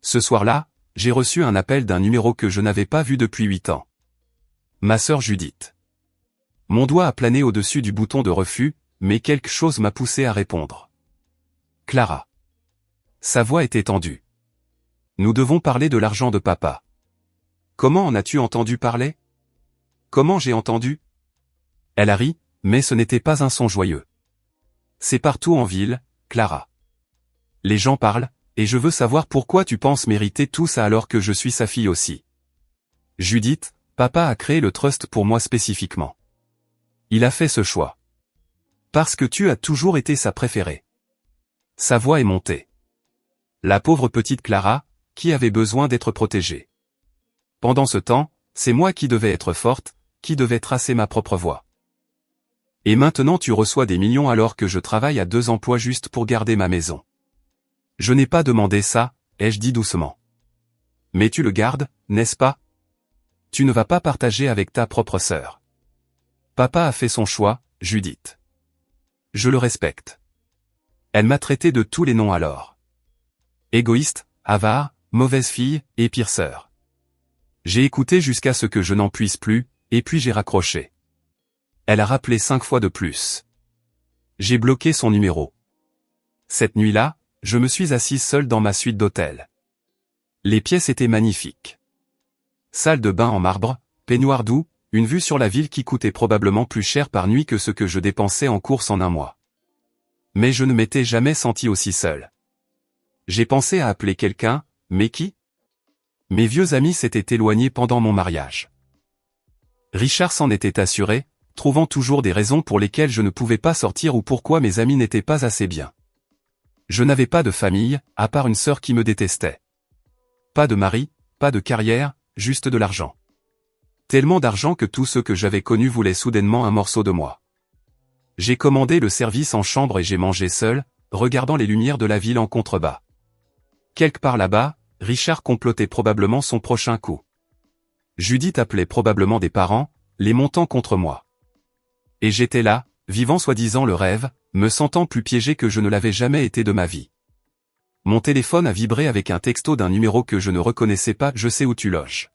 Ce soir-là, j'ai reçu un appel d'un numéro que je n'avais pas vu depuis 8 ans. Ma sœur Judith. Mon doigt a plané au-dessus du bouton de refus, mais quelque chose m'a poussé à répondre. Clara. Sa voix était tendue. Nous devons parler de l'argent de papa. Comment en as-tu entendu parler? Comment j'ai entendu? Elle a ri, mais ce n'était pas un son joyeux. C'est partout en ville, Clara. Les gens parlent, et je veux savoir pourquoi tu penses mériter tout ça alors que je suis sa fille aussi. Judith, papa a créé le trust pour moi spécifiquement. Il a fait ce choix. Parce que tu as toujours été sa préférée. Sa voix est montée. La pauvre petite Clara, qui avait besoin d'être protégée. Pendant ce temps, c'est moi qui devais être forte, qui devais tracer ma propre voie. Et maintenant tu reçois des millions alors que je travaille à 2 emplois juste pour garder ma maison. Je n'ai pas demandé ça, ai-je dit doucement. Mais tu le gardes, n'est-ce pas? Tu ne vas pas partager avec ta propre sœur. Papa a fait son choix, Judith. Je le respecte. Elle m'a traité de tous les noms alors. Égoïste, avare, mauvaise fille, et pire sœur. J'ai écouté jusqu'à ce que je n'en puisse plus, et puis j'ai raccroché. Elle a rappelé 5 fois de plus. J'ai bloqué son numéro. Cette nuit-là, je me suis assise seule dans ma suite d'hôtel. Les pièces étaient magnifiques. Salle de bain en marbre, peignoir doux, une vue sur la ville qui coûtait probablement plus cher par nuit que ce que je dépensais en courses en un mois. Mais je ne m'étais jamais senti aussi seul. J'ai pensé à appeler quelqu'un, mais qui? Mes vieux amis s'étaient éloignés pendant mon mariage. Richard s'en était assuré, trouvant toujours des raisons pour lesquelles je ne pouvais pas sortir ou pourquoi mes amis n'étaient pas assez bien. Je n'avais pas de famille, à part une sœur qui me détestait. Pas de mari, pas de carrière, juste de l'argent. Tellement d'argent que tous ceux que j'avais connus voulaient soudainement un morceau de moi. J'ai commandé le service en chambre et j'ai mangé seul, regardant les lumières de la ville en contrebas. Quelque part là-bas, Richard complotait probablement son prochain coup. Judith appelait probablement des parents, les montant contre moi. Et j'étais là, vivant soi-disant le rêve, me sentant plus piégé que je ne l'avais jamais été de ma vie. Mon téléphone a vibré avec un texto d'un numéro que je ne reconnaissais pas. Je sais où tu loges.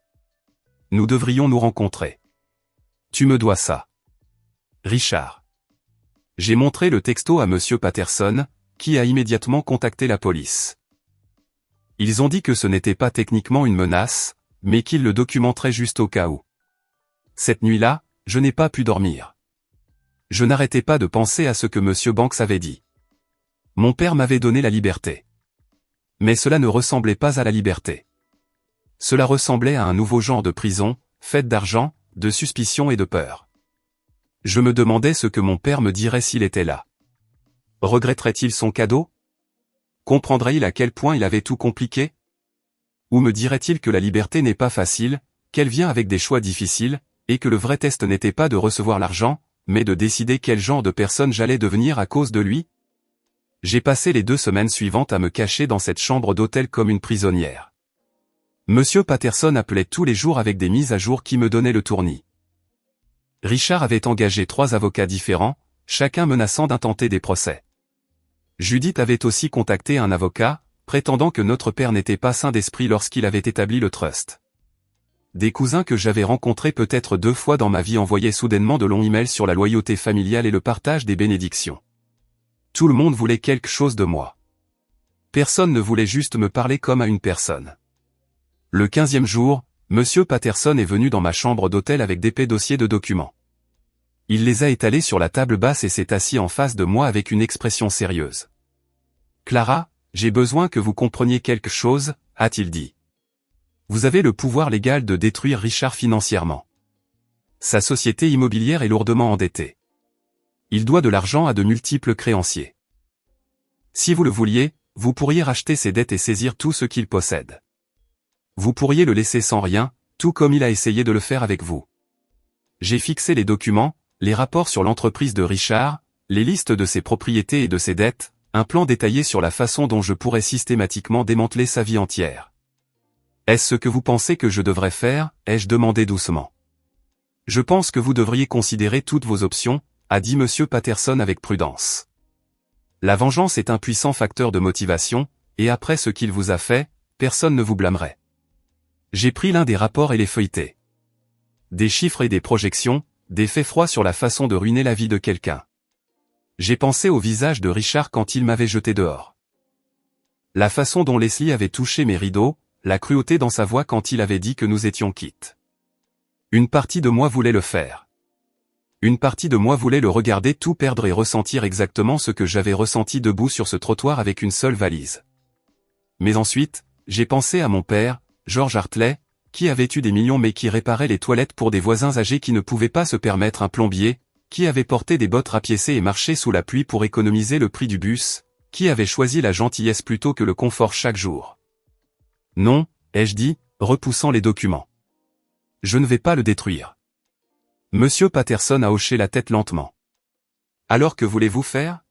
Nous devrions nous rencontrer. Tu me dois ça. Richard. J'ai montré le texto à Monsieur Patterson, qui a immédiatement contacté la police. Ils ont dit que ce n'était pas techniquement une menace, mais qu'ils le documenteraient juste au cas où. Cette nuit-là, je n'ai pas pu dormir. Je n'arrêtais pas de penser à ce que Monsieur Banks avait dit. Mon père m'avait donné la liberté. Mais cela ne ressemblait pas à la liberté. Cela ressemblait à un nouveau genre de prison, faite d'argent, de suspicion et de peur. Je me demandais ce que mon père me dirait s'il était là. Regretterait-il son cadeau? Comprendrait-il à quel point il avait tout compliqué? Ou me dirait-il que la liberté n'est pas facile, qu'elle vient avec des choix difficiles, et que le vrai test n'était pas de recevoir l'argent, mais de décider quel genre de personne j'allais devenir à cause de lui? J'ai passé les 2 semaines suivantes à me cacher dans cette chambre d'hôtel comme une prisonnière. Monsieur Patterson appelait tous les jours avec des mises à jour qui me donnaient le tournis. Richard avait engagé 3 avocats différents, chacun menaçant d'intenter des procès. Judith avait aussi contacté un avocat, prétendant que notre père n'était pas sain d'esprit lorsqu'il avait établi le trust. Des cousins que j'avais rencontrés peut-être 2 fois dans ma vie envoyaient soudainement de longs emails sur la loyauté familiale et le partage des bénédictions. Tout le monde voulait quelque chose de moi. Personne ne voulait juste me parler comme à une personne. Le 15e jour, Monsieur Patterson est venu dans ma chambre d'hôtel avec d'épais dossiers de documents. Il les a étalés sur la table basse et s'est assis en face de moi avec une expression sérieuse. « Clara, j'ai besoin que vous compreniez quelque chose, » a-t-il dit. Vous avez le pouvoir légal de détruire Richard financièrement. Sa société immobilière est lourdement endettée. Il doit de l'argent à de multiples créanciers. Si vous le vouliez, vous pourriez racheter ses dettes et saisir tout ce qu'il possède. Vous pourriez le laisser sans rien, tout comme il a essayé de le faire avec vous. J'ai fixé les documents, les rapports sur l'entreprise de Richard, les listes de ses propriétés et de ses dettes, un plan détaillé sur la façon dont je pourrais systématiquement démanteler sa vie entière. Est-ce ce que vous pensez que je devrais faire, ai-je demandé doucement. Je pense que vous devriez considérer toutes vos options, a dit Monsieur Patterson avec prudence. La vengeance est un puissant facteur de motivation, et après ce qu'il vous a fait, personne ne vous blâmerait. J'ai pris l'un des rapports et les feuilleté. Des chiffres et des projections, des faits froids sur la façon de ruiner la vie de quelqu'un. J'ai pensé au visage de Richard quand il m'avait jeté dehors. La façon dont Leslie avait touché mes rideaux, la cruauté dans sa voix quand il avait dit que nous étions quittes. Une partie de moi voulait le faire. Une partie de moi voulait le regarder tout perdre et ressentir exactement ce que j'avais ressenti debout sur ce trottoir avec une seule valise. Mais ensuite, j'ai pensé à mon père, George Hartley, qui avait eu des millions mais qui réparait les toilettes pour des voisins âgés qui ne pouvaient pas se permettre un plombier, qui avait porté des bottes rapiécées et marché sous la pluie pour économiser le prix du bus, qui avait choisi la gentillesse plutôt que le confort chaque jour. Non, ai-je dit, repoussant les documents. Je ne vais pas le détruire. Monsieur Patterson a hoché la tête lentement. Alors que voulez-vous faire?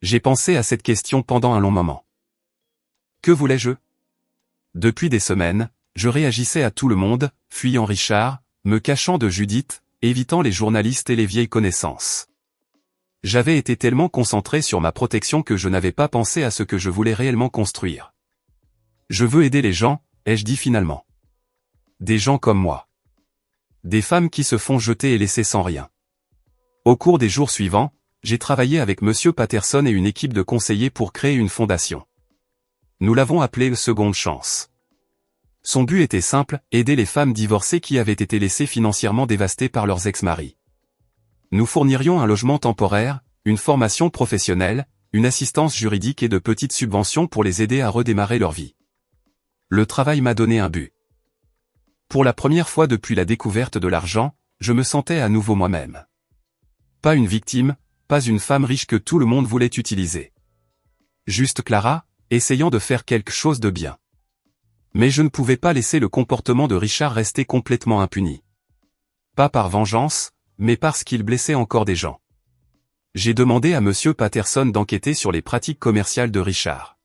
J'ai pensé à cette question pendant un long moment. Que voulais-je? Depuis des semaines, je réagissais à tout le monde, fuyant Richard, me cachant de Judith, évitant les journalistes et les vieilles connaissances. J'avais été tellement concentré sur ma protection que je n'avais pas pensé à ce que je voulais réellement construire. Je veux aider les gens, ai-je dit finalement. Des gens comme moi. Des femmes qui se font jeter et laisser sans rien. Au cours des jours suivants, j'ai travaillé avec Monsieur Patterson et une équipe de conseillers pour créer une fondation. Nous l'avons appelée Seconde Chance. Son but était simple, aider les femmes divorcées qui avaient été laissées financièrement dévastées par leurs ex-maris. Nous fournirions un logement temporaire, une formation professionnelle, une assistance juridique et de petites subventions pour les aider à redémarrer leur vie. Le travail m'a donné un but. Pour la première fois depuis la découverte de l'argent, je me sentais à nouveau moi-même. Pas une victime, pas une femme riche que tout le monde voulait utiliser. Juste Clara, essayant de faire quelque chose de bien. Mais je ne pouvais pas laisser le comportement de Richard rester complètement impuni. Pas par vengeance, mais parce qu'il blessait encore des gens. J'ai demandé à Monsieur Patterson d'enquêter sur les pratiques commerciales de Richard.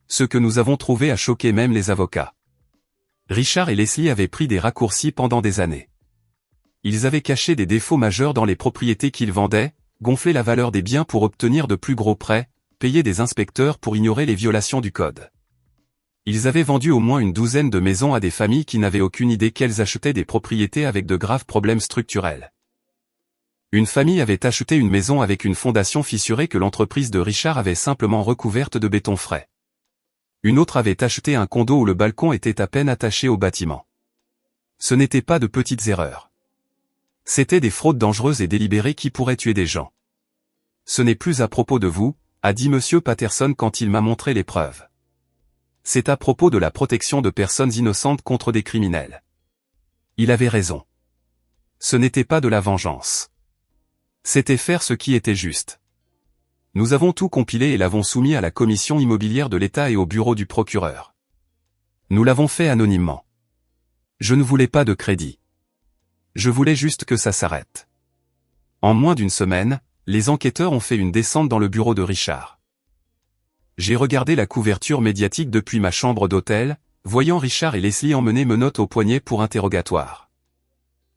Ce que nous avons trouvé a choqué même les avocats. Richard et Leslie avaient pris des raccourcis pendant des années. Ils avaient caché des défauts majeurs dans les propriétés qu'ils vendaient, gonflé la valeur des biens pour obtenir de plus gros prêts, payé des inspecteurs pour ignorer les violations du code. Ils avaient vendu au moins une douzaine de maisons à des familles qui n'avaient aucune idée qu'elles achetaient des propriétés avec de graves problèmes structurels. Une famille avait acheté une maison avec une fondation fissurée que l'entreprise de Richard avait simplement recouverte de béton frais. Une autre avait acheté un condo où le balcon était à peine attaché au bâtiment. Ce n'étaient pas de petites erreurs. C'étaient des fraudes dangereuses et délibérées qui pourraient tuer des gens. Ce n'est plus à propos de vous, a dit Monsieur Patterson quand il m'a montré les preuves. C'est à propos de la protection de personnes innocentes contre des criminels. Il avait raison. Ce n'était pas de la vengeance. C'était faire ce qui était juste. Nous avons tout compilé et l'avons soumis à la commission immobilière de l'État et au bureau du procureur. Nous l'avons fait anonymement. Je ne voulais pas de crédit. Je voulais juste que ça s'arrête. En moins d'une semaine, les enquêteurs ont fait une descente dans le bureau de Richard. J'ai regardé la couverture médiatique depuis ma chambre d'hôtel, voyant Richard et Leslie emmener menottes au poignet pour interrogatoire.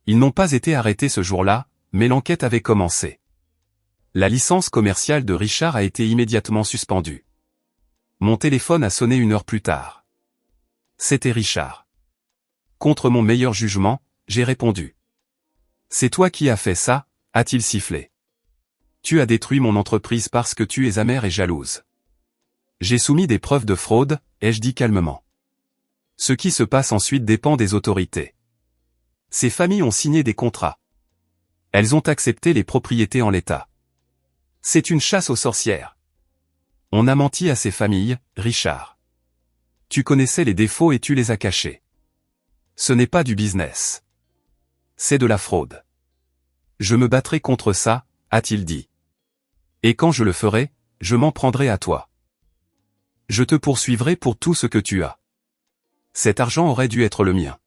Ils n'ont pas été arrêtés ce jour-là, mais l'enquête avait commencé. La licence commerciale de Richard a été immédiatement suspendue. Mon téléphone a sonné 1 heure plus tard. C'était Richard. Contre mon meilleur jugement, j'ai répondu. « C'est toi qui as fait ça ?» a-t-il sifflé. « Tu as détruit mon entreprise parce que tu es amère et jalouse. » J'ai soumis des preuves de fraude, ai-je dit calmement. Ce qui se passe ensuite dépend des autorités. Ces familles ont signé des contrats. Elles ont accepté les propriétés en l'état. C'est une chasse aux sorcières. On a menti à ces familles, Richard. Tu connaissais les défauts et tu les as cachés. Ce n'est pas du business. C'est de la fraude. Je me battrai contre ça, a-t-il dit. Et quand je le ferai, je m'en prendrai à toi. Je te poursuivrai pour tout ce que tu as. Cet argent aurait dû être le mien.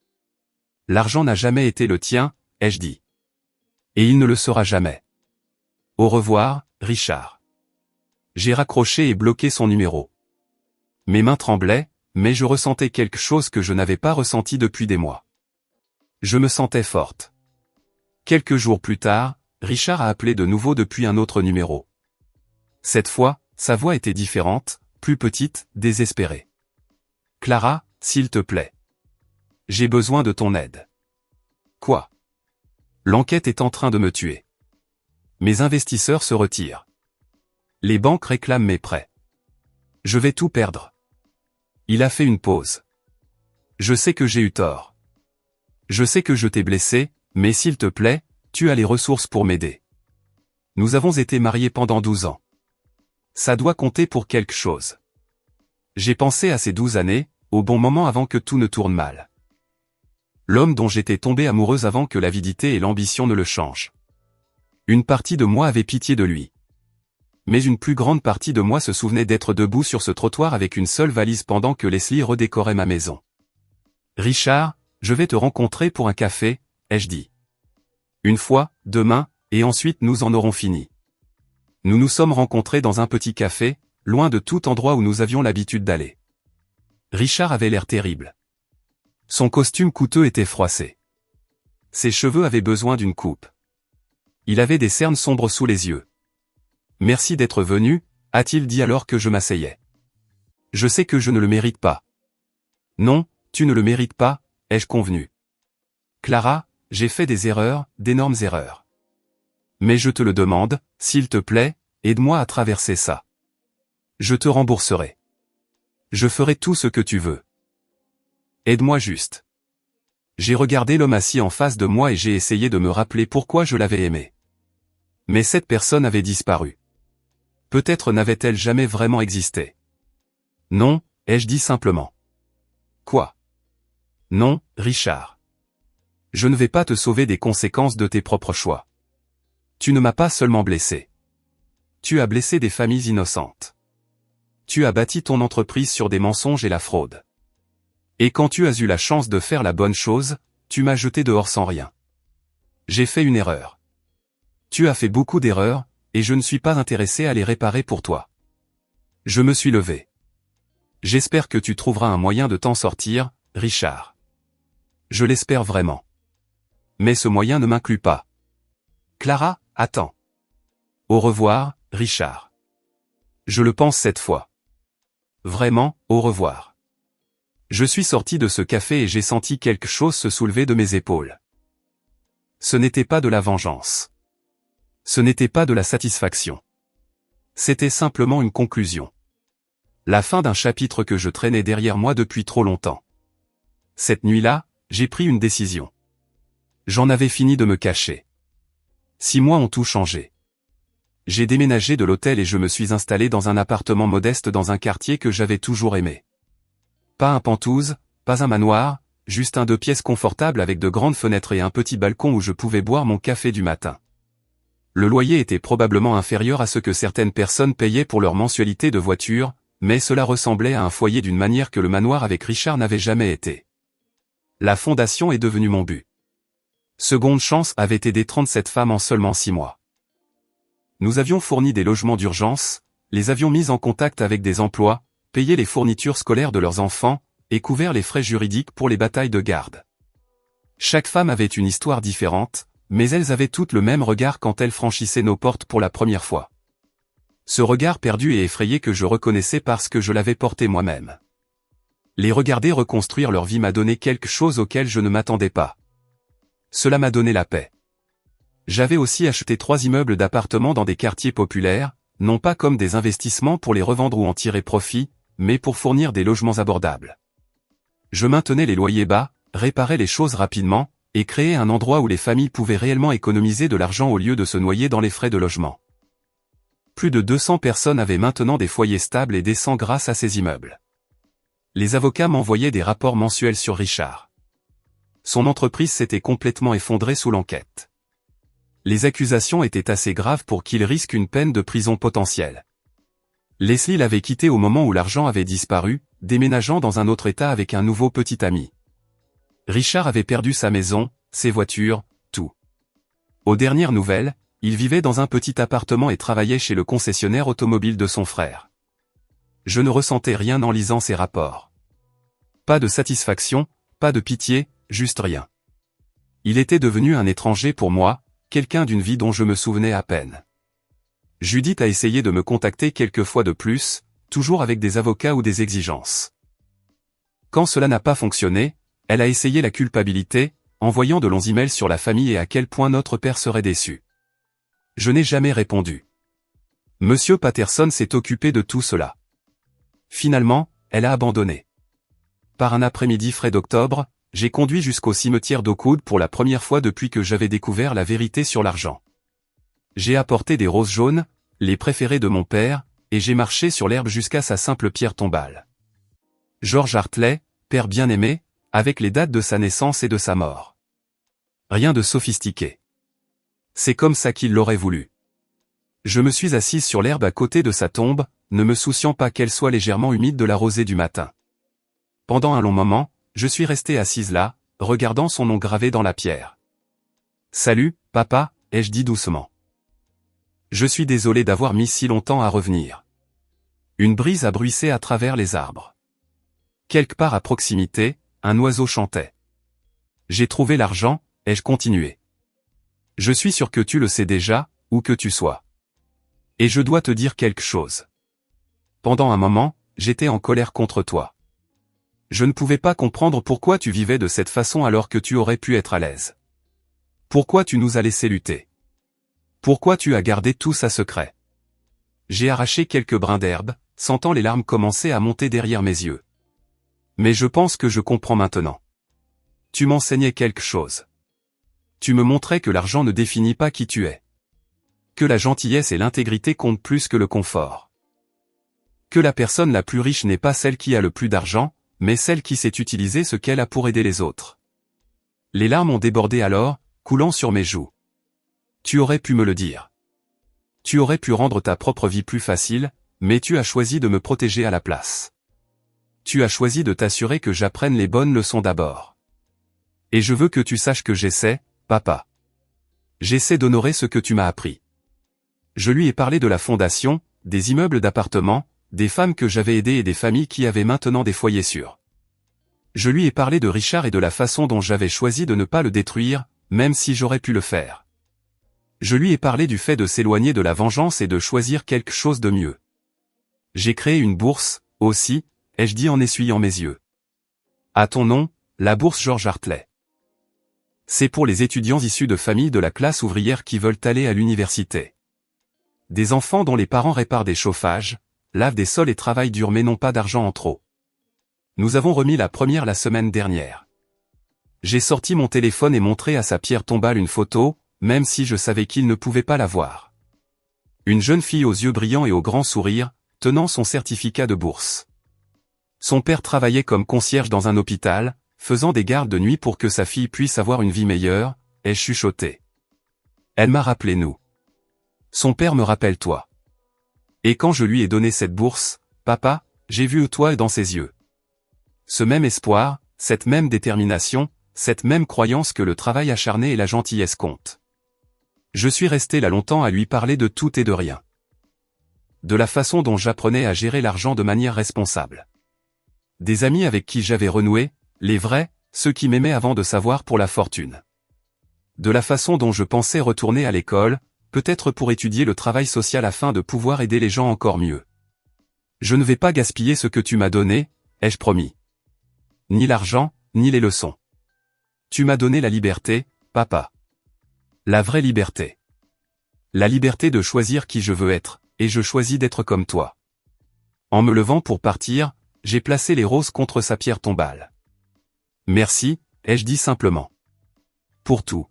L'argent n'a jamais été le tien, ai-je dit. Et il ne le sera jamais. Au revoir, Richard. J'ai raccroché et bloqué son numéro. Mes mains tremblaient, mais je ressentais quelque chose que je n'avais pas ressenti depuis des mois. Je me sentais forte. Quelques jours plus tard, Richard a appelé de nouveau depuis un autre numéro. Cette fois, sa voix était différente, plus petite, désespérée. « Clara, s'il te plaît. J'ai besoin de ton aide. » « Quoi ? L'enquête est en train de me tuer. Mes investisseurs se retirent. Les banques réclament mes prêts. Je vais tout perdre. » Il a fait une pause. « Je sais que j'ai eu tort. Je sais que je t'ai blessé, mais s'il te plaît, tu as les ressources pour m'aider. Nous avons été mariés pendant 12 ans. Ça doit compter pour quelque chose. J'ai pensé à ces 12 années, au bon moment avant que tout ne tourne mal. L'homme dont j'étais tombé amoureuse avant que l'avidité et l'ambition ne le changent. Une partie de moi avait pitié de lui. Mais une plus grande partie de moi se souvenait d'être debout sur ce trottoir avec une seule valise pendant que Leslie redécorait ma maison. « Richard, je vais te rencontrer pour un café, ai-je dit. Une fois, demain, et ensuite nous en aurons fini. » Nous nous sommes rencontrés dans un petit café, loin de tout endroit où nous avions l'habitude d'aller. Richard avait l'air terrible. Son costume coûteux était froissé. Ses cheveux avaient besoin d'une coupe. Il avait des cernes sombres sous les yeux. « Merci d'être venu », a-t-il dit alors que je m'asseyais. « Je sais que je ne le mérite pas. »« Non, tu ne le mérites pas, ai-je convenu. »« Clara, j'ai fait des erreurs, d'énormes erreurs. Mais je te le demande, s'il te plaît, aide-moi à traverser ça. Je te rembourserai. Je ferai tout ce que tu veux. Aide-moi juste. » J'ai regardé l'homme assis en face de moi et j'ai essayé de me rappeler pourquoi je l'avais aimé. Mais cette personne avait disparu. Peut-être n'avait-elle jamais vraiment existé. « Non », ai-je dit simplement. « Quoi ? » ?»« Non, Richard. Je ne vais pas te sauver des conséquences de tes propres choix. Tu ne m'as pas seulement blessé. Tu as blessé des familles innocentes. Tu as bâti ton entreprise sur des mensonges et la fraude. Et quand tu as eu la chance de faire la bonne chose, tu m'as jeté dehors sans rien. J'ai fait une erreur. Tu as fait beaucoup d'erreurs, et je ne suis pas intéressé à les réparer pour toi. Je me suis levé. J'espère que tu trouveras un moyen de t'en sortir, Richard. Je l'espère vraiment. Mais ce moyen ne m'inclut pas. Clara, attends. Au revoir, Richard. Je le pense cette fois. Vraiment, au revoir. Je suis sorti de ce café et j'ai senti quelque chose se soulever de mes épaules. Ce n'était pas de la vengeance. Ce n'était pas de la satisfaction. C'était simplement une conclusion. La fin d'un chapitre que je traînais derrière moi depuis trop longtemps. Cette nuit-là, j'ai pris une décision. J'en avais fini de me cacher. 6 mois ont tout changé. J'ai déménagé de l'hôtel et je me suis installé dans un appartement modeste dans un quartier que j'avais toujours aimé. Pas un penthouse, pas un manoir, juste un 2 pièces confortable avec de grandes fenêtres et un petit balcon où je pouvais boire mon café du matin. Le loyer était probablement inférieur à ce que certaines personnes payaient pour leur mensualité de voiture, mais cela ressemblait à un foyer d'une manière que le manoir avec Richard n'avait jamais été. La fondation est devenue mon but. Seconde Chance avait aidé 37 femmes en seulement 6 mois. Nous avions fourni des logements d'urgence, les avions mis en contact avec des emplois, payé les fournitures scolaires de leurs enfants, et couvert les frais juridiques pour les batailles de garde. Chaque femme avait une histoire différente, mais elles avaient toutes le même regard quand elles franchissaient nos portes pour la première fois. Ce regard perdu et effrayé que je reconnaissais parce que je l'avais porté moi-même. Les regarder reconstruire leur vie m'a donné quelque chose auquel je ne m'attendais pas. Cela m'a donné la paix. J'avais aussi acheté 3 immeubles d'appartements dans des quartiers populaires, non pas comme des investissements pour les revendre ou en tirer profit, mais pour fournir des logements abordables. Je maintenais les loyers bas, réparais les choses rapidement, et créais un endroit où les familles pouvaient réellement économiser de l'argent au lieu de se noyer dans les frais de logement. Plus de 200 personnes avaient maintenant des foyers stables et décents grâce à ces immeubles. Les avocats m'envoyaient des rapports mensuels sur Richard. Son entreprise s'était complètement effondrée sous l'enquête. Les accusations étaient assez graves pour qu'il risque une peine de prison potentielle. Leslie l'avait quitté au moment où l'argent avait disparu, déménageant dans un autre état avec un nouveau petit ami. Richard avait perdu sa maison, ses voitures, tout. Aux dernières nouvelles, il vivait dans un petit appartement et travaillait chez le concessionnaire automobile de son frère. Je ne ressentais rien en lisant ces rapports. Pas de satisfaction, pas de pitié, juste rien. Il était devenu un étranger pour moi, quelqu'un d'une vie dont je me souvenais à peine. Judith a essayé de me contacter quelques fois de plus, toujours avec des avocats ou des exigences. Quand cela n'a pas fonctionné, elle a essayé la culpabilité, envoyant de longs emails sur la famille et à quel point notre père serait déçu. Je n'ai jamais répondu. Monsieur Patterson s'est occupé de tout cela. Finalement, elle a abandonné. Par un après-midi frais d'octobre, j'ai conduit jusqu'au cimetière d'Oakwood pour la première fois depuis que j'avais découvert la vérité sur l'argent. J'ai apporté des roses jaunes, les préférées de mon père, et j'ai marché sur l'herbe jusqu'à sa simple pierre tombale. George Hartley, père bien-aimé, avec les dates de sa naissance et de sa mort. Rien de sophistiqué. C'est comme ça qu'il l'aurait voulu. Je me suis assise sur l'herbe à côté de sa tombe, ne me souciant pas qu'elle soit légèrement humide de la rosée du matin. Pendant un long moment, je suis restée assise là, regardant son nom gravé dans la pierre. « Salut, papa », ai-je dit doucement. Je suis désolé d'avoir mis si longtemps à revenir. Une brise a bruissé à travers les arbres. Quelque part à proximité, un oiseau chantait. J'ai trouvé l'argent, ai-je continué. Je suis sûr que tu le sais déjà, où que tu sois. Et je dois te dire quelque chose. Pendant un moment, j'étais en colère contre toi. Je ne pouvais pas comprendre pourquoi tu vivais de cette façon alors que tu aurais pu être à l'aise. Pourquoi tu nous as laissé lutter? Pourquoi tu as gardé tout ça secret? J'ai arraché quelques brins d'herbe, sentant les larmes commencer à monter derrière mes yeux. Mais je pense que je comprends maintenant. Tu m'enseignais quelque chose. Tu me montrais que l'argent ne définit pas qui tu es. Que la gentillesse et l'intégrité comptent plus que le confort. Que la personne la plus riche n'est pas celle qui a le plus d'argent, mais celle qui sait utiliser ce qu'elle a pour aider les autres. Les larmes ont débordé alors, coulant sur mes joues. Tu aurais pu me le dire. Tu aurais pu rendre ta propre vie plus facile, mais tu as choisi de me protéger à la place. Tu as choisi de t'assurer que j'apprenne les bonnes leçons d'abord. Et je veux que tu saches que j'essaie, papa. J'essaie d'honorer ce que tu m'as appris. Je lui ai parlé de la fondation, des immeubles d'appartements, des femmes que j'avais aidées et des familles qui avaient maintenant des foyers sûrs. Je lui ai parlé de Richard et de la façon dont j'avais choisi de ne pas le détruire, même si j'aurais pu le faire. Je lui ai parlé du fait de s'éloigner de la vengeance et de choisir quelque chose de mieux. J'ai créé une bourse, aussi, ai-je dit en essuyant mes yeux. À ton nom, la bourse George Hartley. C'est pour les étudiants issus de familles de la classe ouvrière qui veulent aller à l'université. Des enfants dont les parents réparent des chauffages, lavent des sols et travaillent dur mais n'ont pas d'argent en trop. Nous avons remis la première la semaine dernière. J'ai sorti mon téléphone et montré à sa pierre tombale une photo, même si je savais qu'il ne pouvait pas la voir. Une jeune fille aux yeux brillants et au grand sourire, tenant son certificat de bourse. Son père travaillait comme concierge dans un hôpital, faisant des gardes de nuit pour que sa fille puisse avoir une vie meilleure, ai-je chuchoté. Elle m'a rappelé nous. Son père me rappelle toi. Et quand je lui ai donné cette bourse, papa, j'ai vu toi dans ses yeux. Ce même espoir, cette même détermination, cette même croyance que le travail acharné et la gentillesse comptent. Je suis resté là longtemps à lui parler de tout et de rien. De la façon dont j'apprenais à gérer l'argent de manière responsable. Des amis avec qui j'avais renoué, les vrais, ceux qui m'aimaient avant de savoir pour la fortune. De la façon dont je pensais retourner à l'école, peut-être pour étudier le travail social afin de pouvoir aider les gens encore mieux. Je ne vais pas gaspiller ce que tu m'as donné, ai-je promis. Ni l'argent, ni les leçons. Tu m'as donné la liberté, papa. La vraie liberté. La liberté de choisir qui je veux être, et je choisis d'être comme toi. En me levant pour partir, j'ai placé les roses contre sa pierre tombale. Merci, ai-je dit simplement. Pour tout.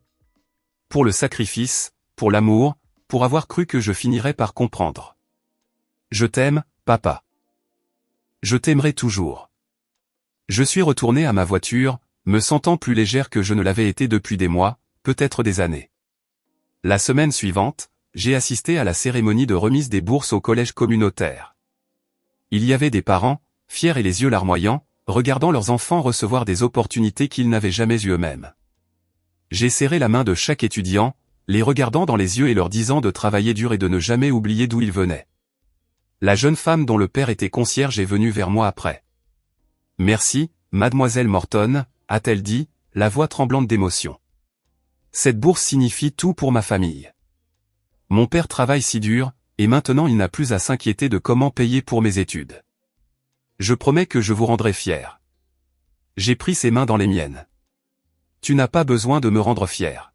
Pour le sacrifice, pour l'amour, pour avoir cru que je finirais par comprendre. Je t'aime, papa. Je t'aimerai toujours. Je suis retourné à ma voiture, me sentant plus légère que je ne l'avais été depuis des mois, peut-être des années. La semaine suivante, j'ai assisté à la cérémonie de remise des bourses au collège communautaire. Il y avait des parents, fiers et les yeux larmoyants, regardant leurs enfants recevoir des opportunités qu'ils n'avaient jamais eues eux-mêmes. J'ai serré la main de chaque étudiant, les regardant dans les yeux et leur disant de travailler dur et de ne jamais oublier d'où ils venaient. La jeune femme dont le père était concierge est venue vers moi après. « Merci, mademoiselle Morton », a-t-elle dit, la voix tremblante d'émotion. Cette bourse signifie tout pour ma famille. Mon père travaille si dur, et maintenant il n'a plus à s'inquiéter de comment payer pour mes études. Je promets que je vous rendrai fier. J'ai pris ses mains dans les miennes. Tu n'as pas besoin de me rendre fier.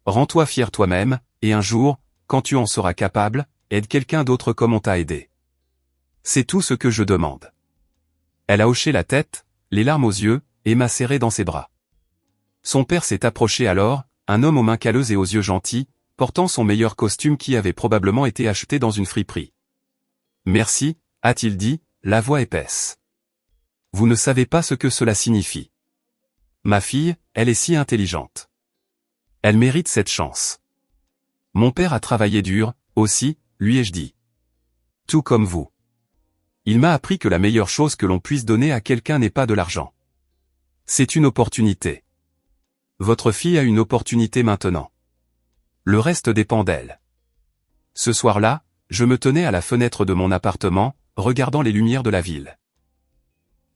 Rends-toi fier toi-même, et un jour, quand tu en seras capable, aide quelqu'un d'autre comme on t'a aidé. C'est tout ce que je demande. Elle a hoché la tête, les larmes aux yeux, et m'a serré dans ses bras. Son père s'est approché alors, un homme aux mains calleuses et aux yeux gentils, portant son meilleur costume qui avait probablement été acheté dans une friperie. « Merci », a-t-il dit, la voix épaisse. « Vous ne savez pas ce que cela signifie. Ma fille, elle est si intelligente. Elle mérite cette chance. Mon père a travaillé dur, aussi, lui ai-je dit. Tout comme vous. Il m'a appris que la meilleure chose que l'on puisse donner à quelqu'un n'est pas de l'argent. C'est une opportunité. Votre fille a une opportunité maintenant. Le reste dépend d'elle. » Ce soir-là, je me tenais à la fenêtre de mon appartement, regardant les lumières de la ville.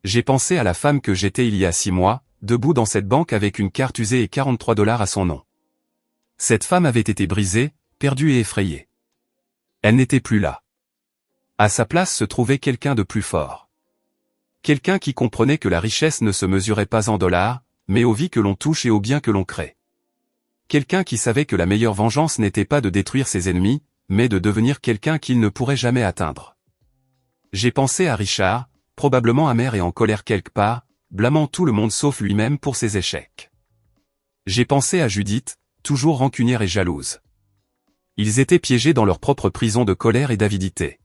J'ai pensé à la femme que j'étais il y a 6 mois, debout dans cette banque avec une carte usée et $43 à son nom. Cette femme avait été brisée, perdue et effrayée. Elle n'était plus là. À sa place se trouvait quelqu'un de plus fort. Quelqu'un qui comprenait que la richesse ne se mesurait pas en dollars, mais aux vies que l'on touche et aux biens que l'on crée. Quelqu'un qui savait que la meilleure vengeance n'était pas de détruire ses ennemis, mais de devenir quelqu'un qu'il ne pourrait jamais atteindre. J'ai pensé à Richard, probablement amer et en colère quelque part, blâmant tout le monde sauf lui-même pour ses échecs. J'ai pensé à Judith, toujours rancunière et jalouse. Ils étaient piégés dans leur propre prison de colère et d'avidité.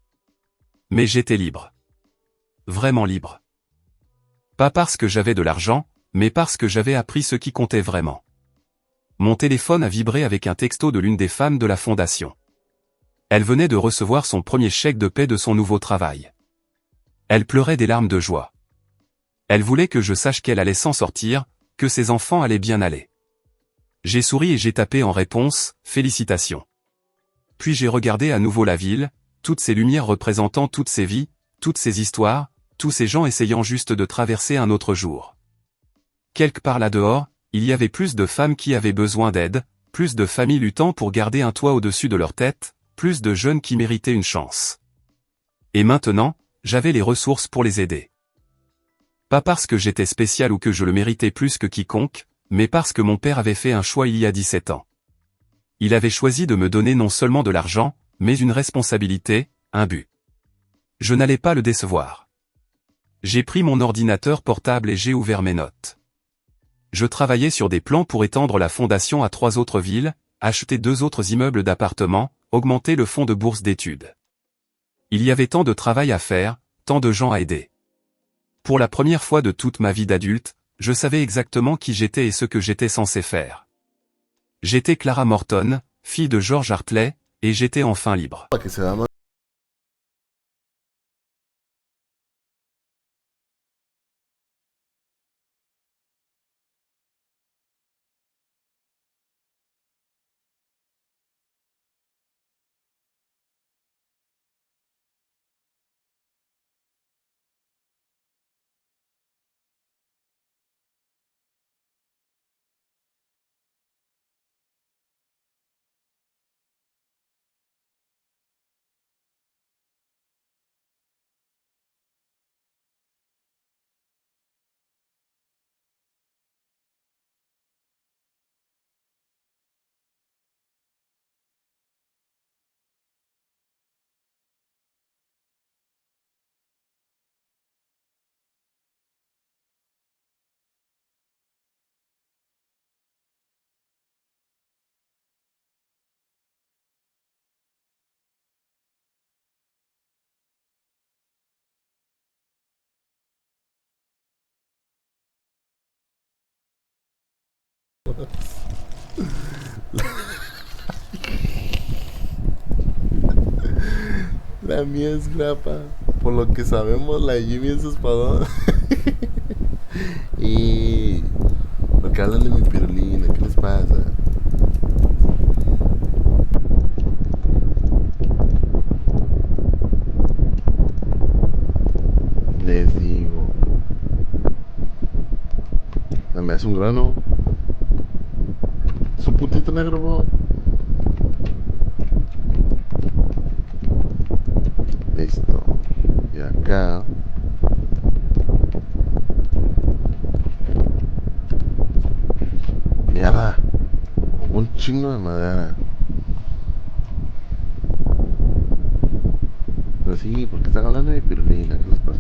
Mais j'étais libre. Vraiment libre. Pas parce que j'avais de l'argent, mais parce que j'avais appris ce qui comptait vraiment. Mon téléphone a vibré avec un texto de l'une des femmes de la fondation. Elle venait de recevoir son premier chèque de paie de son nouveau travail. Elle pleurait des larmes de joie. Elle voulait que je sache qu'elle allait s'en sortir, que ses enfants allaient bien aller. J'ai souri et j'ai tapé en réponse « Félicitations ». Puis j'ai regardé à nouveau la ville, toutes ces lumières représentant toutes ces vies, toutes ces histoires, tous ces gens essayant juste de traverser un autre jour. Quelque part là-dehors, il y avait plus de femmes qui avaient besoin d'aide, plus de familles luttant pour garder un toit au-dessus de leur tête, plus de jeunes qui méritaient une chance. Et maintenant, j'avais les ressources pour les aider. Pas parce que j'étais spécial ou que je le méritais plus que quiconque, mais parce que mon père avait fait un choix il y a 17 ans. Il avait choisi de me donner non seulement de l'argent, mais une responsabilité, un but. Je n'allais pas le décevoir. J'ai pris mon ordinateur portable et j'ai ouvert mes notes. Je travaillais sur des plans pour étendre la fondation à 3 autres villes, acheter 2 autres immeubles d'appartements, augmenter le fonds de bourse d'études. Il y avait tant de travail à faire, tant de gens à aider. Pour la première fois de toute ma vie d'adulte, je savais exactement qui j'étais et ce que j'étais censé faire. J'étais Clara Morton, fille de George Hartley, et j'étais enfin libre. La mía es grapa. Por lo que sabemos, la de Jimmy es espadón. Y. ¿Por qué hablan de mi pirulina? ¿Qué les pasa? Les digo. Se me hace un grano. Es un puntito negro, bro. Listo. Y acá. Mierda. Un chingo de madera. Pero sí, porque están hablando de pirulina. ¿Qué les pasa?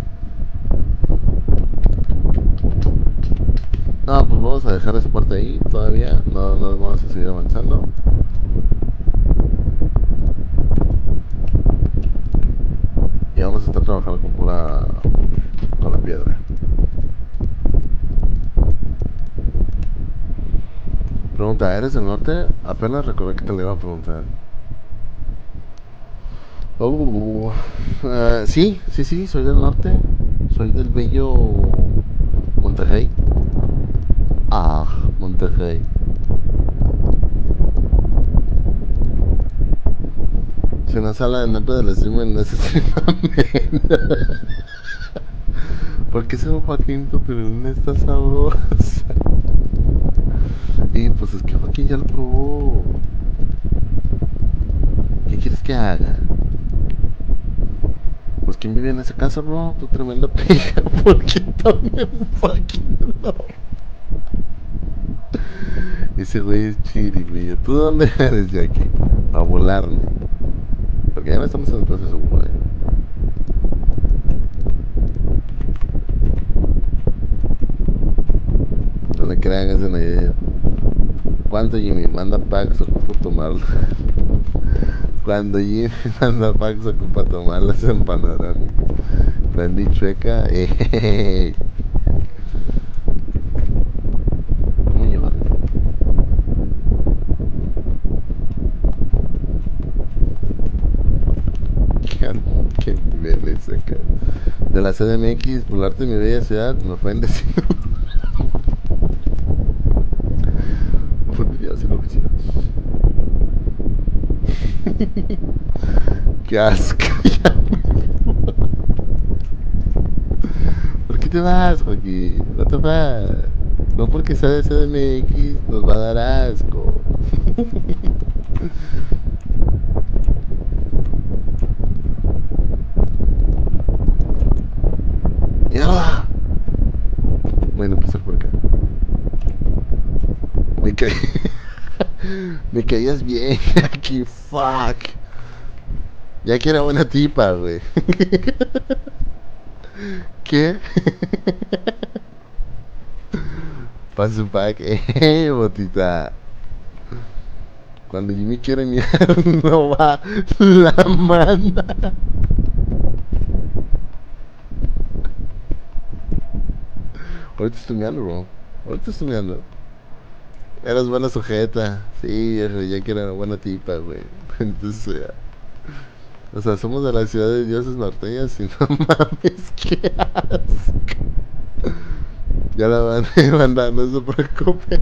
No, pues vamos a dejar esa parte ahí todavía. No, no vamos a seguir avanzando. Y vamos a estar trabajando con pura. Con la piedra. Pregunta, ¿eres del norte? Apenas recordé que te le iba a preguntar. Sí, sí, sí, soy del norte. Soy del bello Monterrey. Ah, Monterrey. Se nos habla del nombre del streamer en ese streamamento. ¿Por qué San Joaquín tu pirulina está sabrosa? Y pues es que Joaquín ya lo probó. ¿Qué quieres que haga? Pues quién vive en esa casa, bro. Tu tremenda pija. ¿Por qué también Joaquín no? Ese güey es chiribillo. ¿Tú dónde eres, Jackie? A volarme. Porque ya no estamos en el espacio seguro, ¿eh? No le crean ese Nayayo. ¿Cuánto Jimmy? Manda packs, ocupo tomarlo. Cuando Jimmy manda packs, ocupa tomarlas en panorámica. Randy Chueca, ¿cómo llevar? ¿Qué nivel es acá? De la CDMX, por arte de mi bella ciudad, me pueden decir. Oportunidades en oficinas. Qué asco. ¿Por qué te vas, Joaquín? No te vas. No porque sea de CDMX nos va a dar asco. ¡Mierda! Bueno, empezar por acá. Me, ca... Me caías bien aquí, fuck. Ya que era buena tipa, güey. ¿Qué? Paso pack, botita. Cuando Jimmy quiere mirar, no va, la manda. Ahorita estoy mirando, bro. Ahorita estoy mirando. Eras buena sujeta. Sí, ya que era buena tipa, güey. Entonces, o sea, somos de la ciudad de dioses norteñas y no mames, qué asco. Ya la van a mandar, no se preocupe.